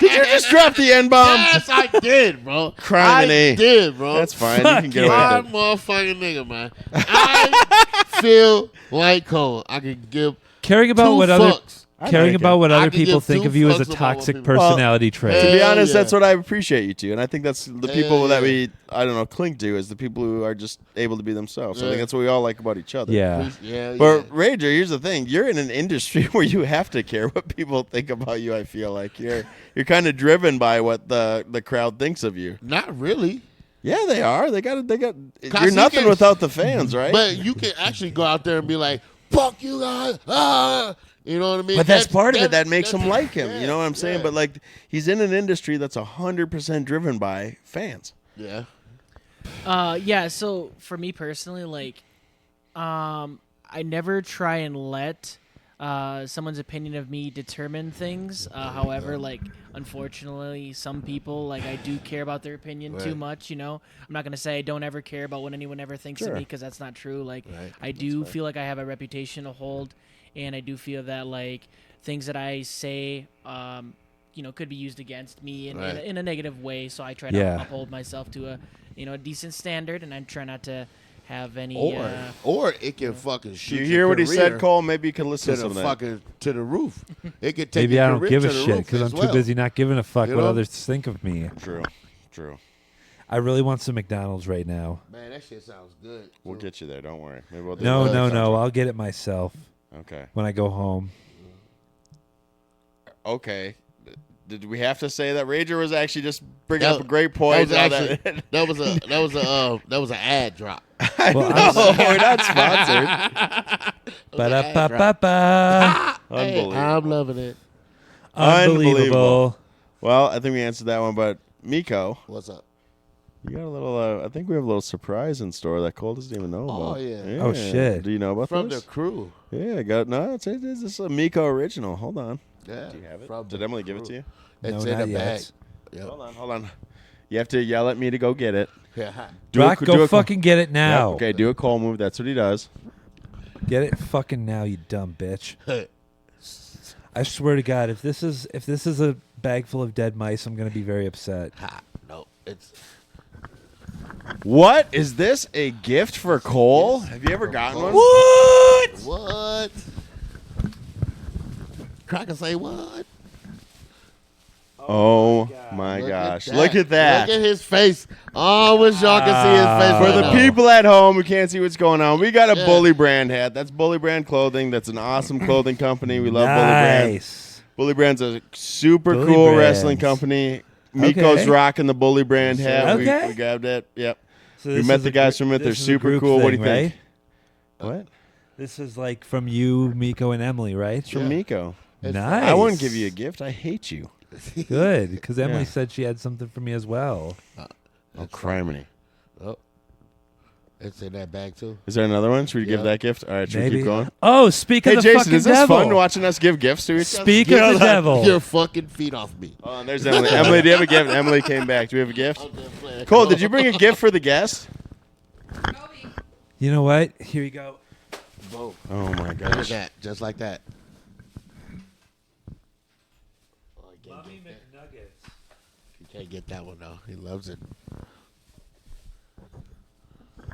Did you just drop the N bomb? Yes, I did, bro. Crime and I A. did, bro. That's fine. You can get away My with it. motherfucking nigga, man. I feel like Cole. I can give Caring about two what other fucks. caring like about it. what I other could people give think two of you is a fucks about what toxic people- personality To trait. be Hell honest, yeah. that's what I appreciate you to, and I think that's the people Hell that yeah. we, I don't know, cling to is the people who are just able to be themselves. I Yeah. think that's what we all like about each other. Yeah. Yeah, But Ranger, here's the thing: you're in an industry where you have to care what people think about you. I feel like you're kind of driven by what the crowd thinks of you. Not really. Yeah, they are. They got. You're you nothing can- without the fans, right? But you can actually go out there and be like, "Fuck you guys!" You know what I mean? But that's part of it that makes that's- him like him. yeah, You know what I'm saying? yeah. But like, he's in an industry that's 100% driven by fans. Yeah. Yeah, so for me personally, like, I never try and let someone's opinion of me determine things. However, like, unfortunately, some people, like, I do care about their opinion too Right. much, you know? I'm not going to say I don't ever care about what anyone ever thinks of Sure. me, because that's not true. Like, Right. I do feel like I have a reputation to hold, and I do feel that, like, things that I say, you know, could be used against me Right. in a negative way, so I try to Yeah. uphold myself to a, you know, a decent standard, and I try not to have any... Or it can fucking Do shoot you your hear what he career said, Cole? Maybe you can listen to to the some of that. fucking to the roof. It could take Maybe your I don't career give to a the shit roof because I'm as too well. busy not giving a fuck You what know? others think of me. True. I really want some McDonald's right now. Man, that shit sounds good. We'll get you there. Don't worry. Maybe we'll do No, that. no. I'll get it myself Okay. when I go home. Okay. Did we have to say that Ranger was actually just bringing That- up a great point? That now was actually that was an ad drop. Well, No, we're not sponsored. Ba-da-ba-ba-ba. Hey, Unbelievable. I'm loving it. Unbelievable. Well, I think we answered that one, but Miko, What's up? you got a little. I think we have a little surprise in store that Cole doesn't even know Oh, about. yeah. Oh, shit. Do you know about From the this? crew. Yeah, I got no. It's a Miko original. Hold on. Yeah. Do you have it? From Did Emily give it to you? It's No, in not a yet. bag. Yep. Hold on. You have to yell at me to go get it. Yeah. Rock, go fucking get it now. Yep, okay, do a call move. That's what he does. Get it fucking now, you dumb bitch. I swear to God, if this is a bag full of dead mice, I'm gonna be very upset. Ha. No, it's What is this? A gift for Cole? Have you ever gotten one? what? Cracker say what? Oh my gosh! Look at that. Look at his face. Oh, I wish y'all could see his face. For right the now. people at home who can't see what's going on, we got a Yeah. Bully Brand hat. That's Bully Brand clothing. That's an awesome clothing company. We love Bully Brand. Nice. Bully Brand's a super Bully cool Brands. wrestling company. Miko's Okay. rocking the Bully Brand hat. Okay. We grabbed it. Yep. So We this met is the a guys gr- from it. They're this is a super group cool. What do you thing, think? What? This is like from you, Miko, and Emily, right? It's from Miko. Nice. I wouldn't give you a gift. I hate you. Good, because Emily Yeah. said she had something for me as well. Oh, criminy. Oh, it's in that bag too. Is there another one? Should we give Yeah. that gift? All right, should we Maybe. keep going? Oh, speak Hey, of the Jason, fucking is this devil. fun watching us give gifts to each other? Speak of the devil. Your fucking feet off me. Oh, and there's Emily. Emily, do you have a gift? Emily came back. Do we have a gift? Cole, did you bring a gift for the guest? You know what? Here you go. Boom. Oh, my Look at gosh. that, just like that. You can't get that one though. He loves it.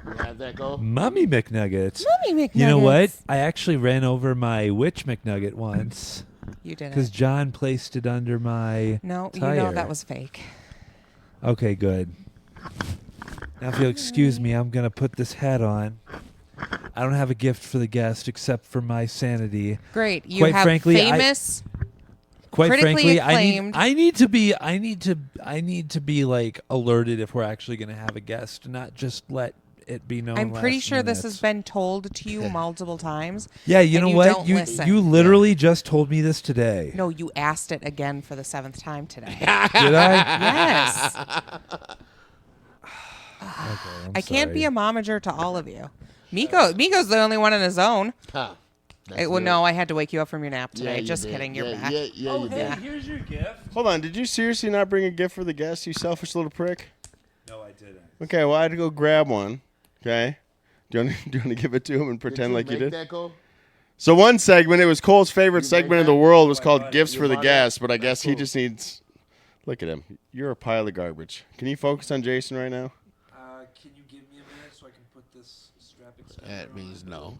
You have that go? Mummy McNuggets. Mummy You know what? McNuggets. I actually ran over my witch McNugget once You didn't. because John placed it under my No, you tire. know that was fake. Okay, good. Now, if you'll excuse me, I'm going to put this hat on. I don't have a gift for the guest except for my sanity. Great. You Quite have frankly, famous. Quite Critically frankly, acclaimed. I need to be like alerted if we're actually going to have a guest, not just let it be known. I'm pretty last sure this minute. has been told to you multiple times. Yeah, you and know you what? don't You listen. you literally just told me this today. No, you asked it again for the 7th time today. Did I? Yes. Okay, I'm I can't be sorry. a momager to all of you. Miko's the only one in his own. Huh. Well, no, I had to wake you up from your nap today. you Just did. kidding. You're yeah, back. Yeah, yeah, you did. here's your gift. Hold on. Did you seriously not bring a gift for the guest, you selfish little prick? No, I didn't. Okay, well, I had to go grab one. Okay. Do you want to give it to him and pretend like you make did? that go? So one segment, it was Cole's favorite You segment make in the that? world, was Oh, I called bought it. Gifts You for the bought it? Guest, but I That's guess he cool. just needs... Look at him. You're a pile of garbage. Can you focus on Jason right now? Can you give me a minute so I can put this strap That means no.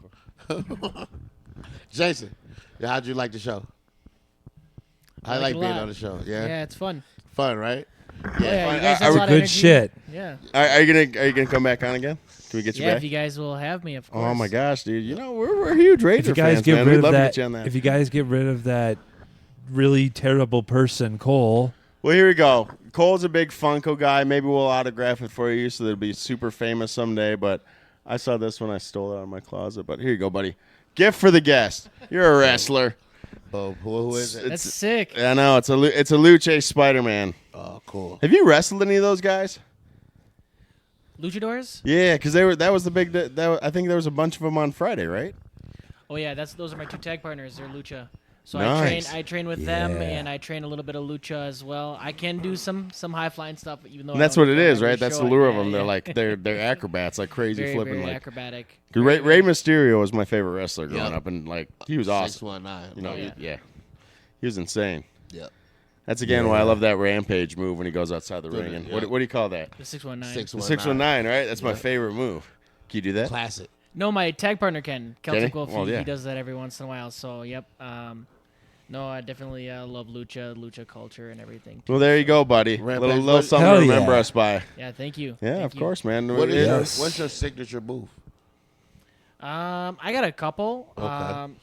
Jason, how'd you like the show? I like like it a being lot. on the show. Yeah, Yeah, it's fun. fun, right? Yeah, you Are guys have we a lot of good energy. shit? Yeah. Are you gonna come back on again? Can we get you Yeah, back? if you guys will have me, of course. Oh my gosh, dude! You know we're huge Ranger If you guys fans, get man. rid We'd of love to that, get you on that. if you guys get rid of that really terrible person, Cole. Well, here we go. Cole's a big Funko guy. Maybe we'll autograph it for you so that it'll be super famous someday. But I saw this one. I stole it out of my closet. But here you go, buddy. Gift for the guest. You're a wrestler. Oh, who is it? That's sick. I know it's a Luce Spider-Man. Oh, cool. Have you wrestled any of those guys? Luchadors? Yeah, because that was the big. I think there was a bunch of them on Friday, right? Oh yeah, those are my two tag partners. They're Lucha. So Nice. I train with them, Yeah. and I train a little bit of Lucha as well. I can do some high flying stuff, even though And I that's don't what it go is, every right? That's the show. lure of Yeah, them. yeah. They're like they're acrobats, like crazy very, flipping. very Like acrobatic. 'cause Rey Mysterio was my favorite wrestler growing Yeah. up, and like he was awesome. 619. You know, Yeah. yeah, he was insane. Yeah. That's again why I love that rampage move when he goes outside the ring. And Yeah. what do you call that? The 619. 619, right? That's my favorite move. Can you do that? Classic. No, my tag partner can. Can he? Celtic Wolf. Well, yeah. He does that every once in a while. So yep. No, I definitely love lucha culture, and everything. Well, there you go, buddy. Rampage, Little what- something Hell to remember yeah. us by. Yeah, thank you. Yeah, Thank of you. course, man. What is Yes. what's your signature move? I got a couple. Okay.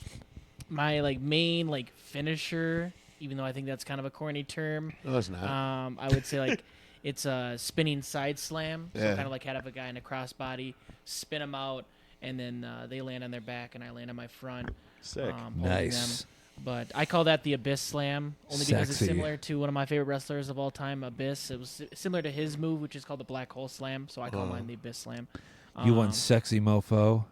My main finisher, even though I think that's kind of a corny term. No, it's not. I would say it's a spinning side slam. So Yeah. kind of have a guy in a crossbody, spin them out, and then they land on their back and I land on my front. Sick. Holding Nice. them. But I call that the Abyss Slam, only because it's Sexy. similar to one of my favorite wrestlers of all time, Abyss. It was similar to his move, which is called the Black Hole Slam, so I call mine the Abyss Slam. You want sexy mofo?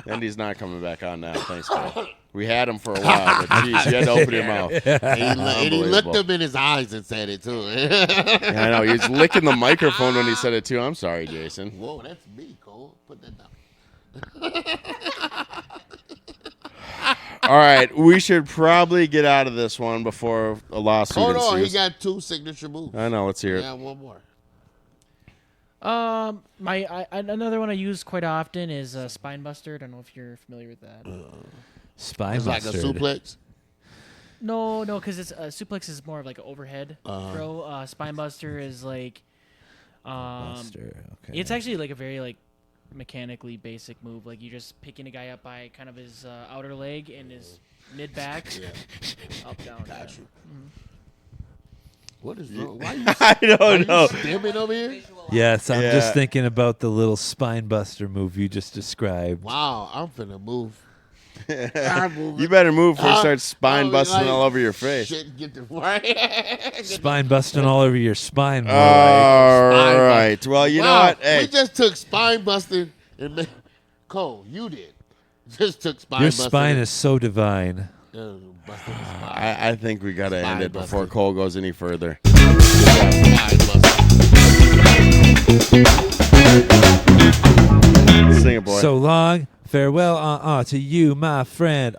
And he's not coming back on now. Thanks, Cole. We had him for a while, but geez, you had to open your mouth. And he looked him in his eyes and said it too. Yeah, I know. He was licking the microphone when he said it too. I'm sorry, Jason. Whoa, that's me, Cole. Put that down. All right, we should probably get out of this one before a lawsuit Hold on, he ensues. got 2 signature moves. I know. Let's hear it. Yeah, one more. Another one I use quite often is Spine Buster. I don't know if you're familiar with that. Spine It's like a Buster. suplex. No, because it's suplex is more of like an overhead throw. Spine Buster is like, Buster. Okay. it's actually like a very like mechanically basic move. Like you're just picking a guy up by kind of his outer leg and his mid back, up down. Got you. What is wrong? Why I don't know. you stimming over here? Yes, I'm Yeah. just thinking about the little spine buster move you just described. Wow, I'm finna move. I'm moving. You better move before it starts spine Oh, busting like, all over your face. Shit, get the right. Spine busting all over your spine. More like. All Spine right. Well, you know Wow, what? Hey, we just took spine busting and made, Cole, you did. Just took spine Your busting. spine is so divine. Busting the spine. I think we got to end it Spine before busting. Cole goes any further. Spine busting. Sing it, boy. So long, farewell, to you, my friend.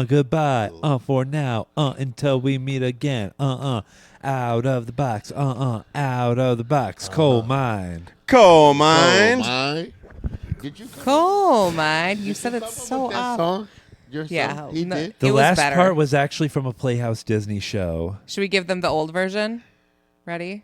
Goodbye, for now, until we meet again. Out of the box, out of the box. Coal mine. Coal Oh, mine. mine. Did you come Coal mine. You did said come it's up so with that off. song? Your Yeah, song? He no. did. The It was last better. part was actually from a Playhouse Disney show. Should we give them the old version? Ready?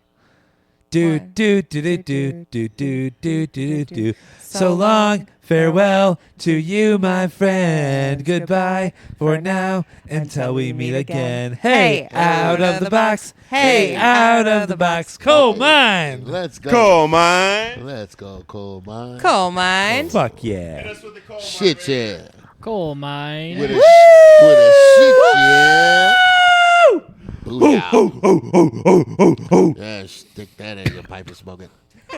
Do One, do do do do do do do do do. So long, farewell to you, my friend. Goodbye for now until we meet again. Hey, out of the box. Hey, out of the box. Coal mine. Let's go. Coal mine. Let's go, coal mine. Coal mine. Fuck yeah. Shit, yeah. Coal mine. With a shit, yeah. Booyah. Yeah, stick that in your pipe and smoke it.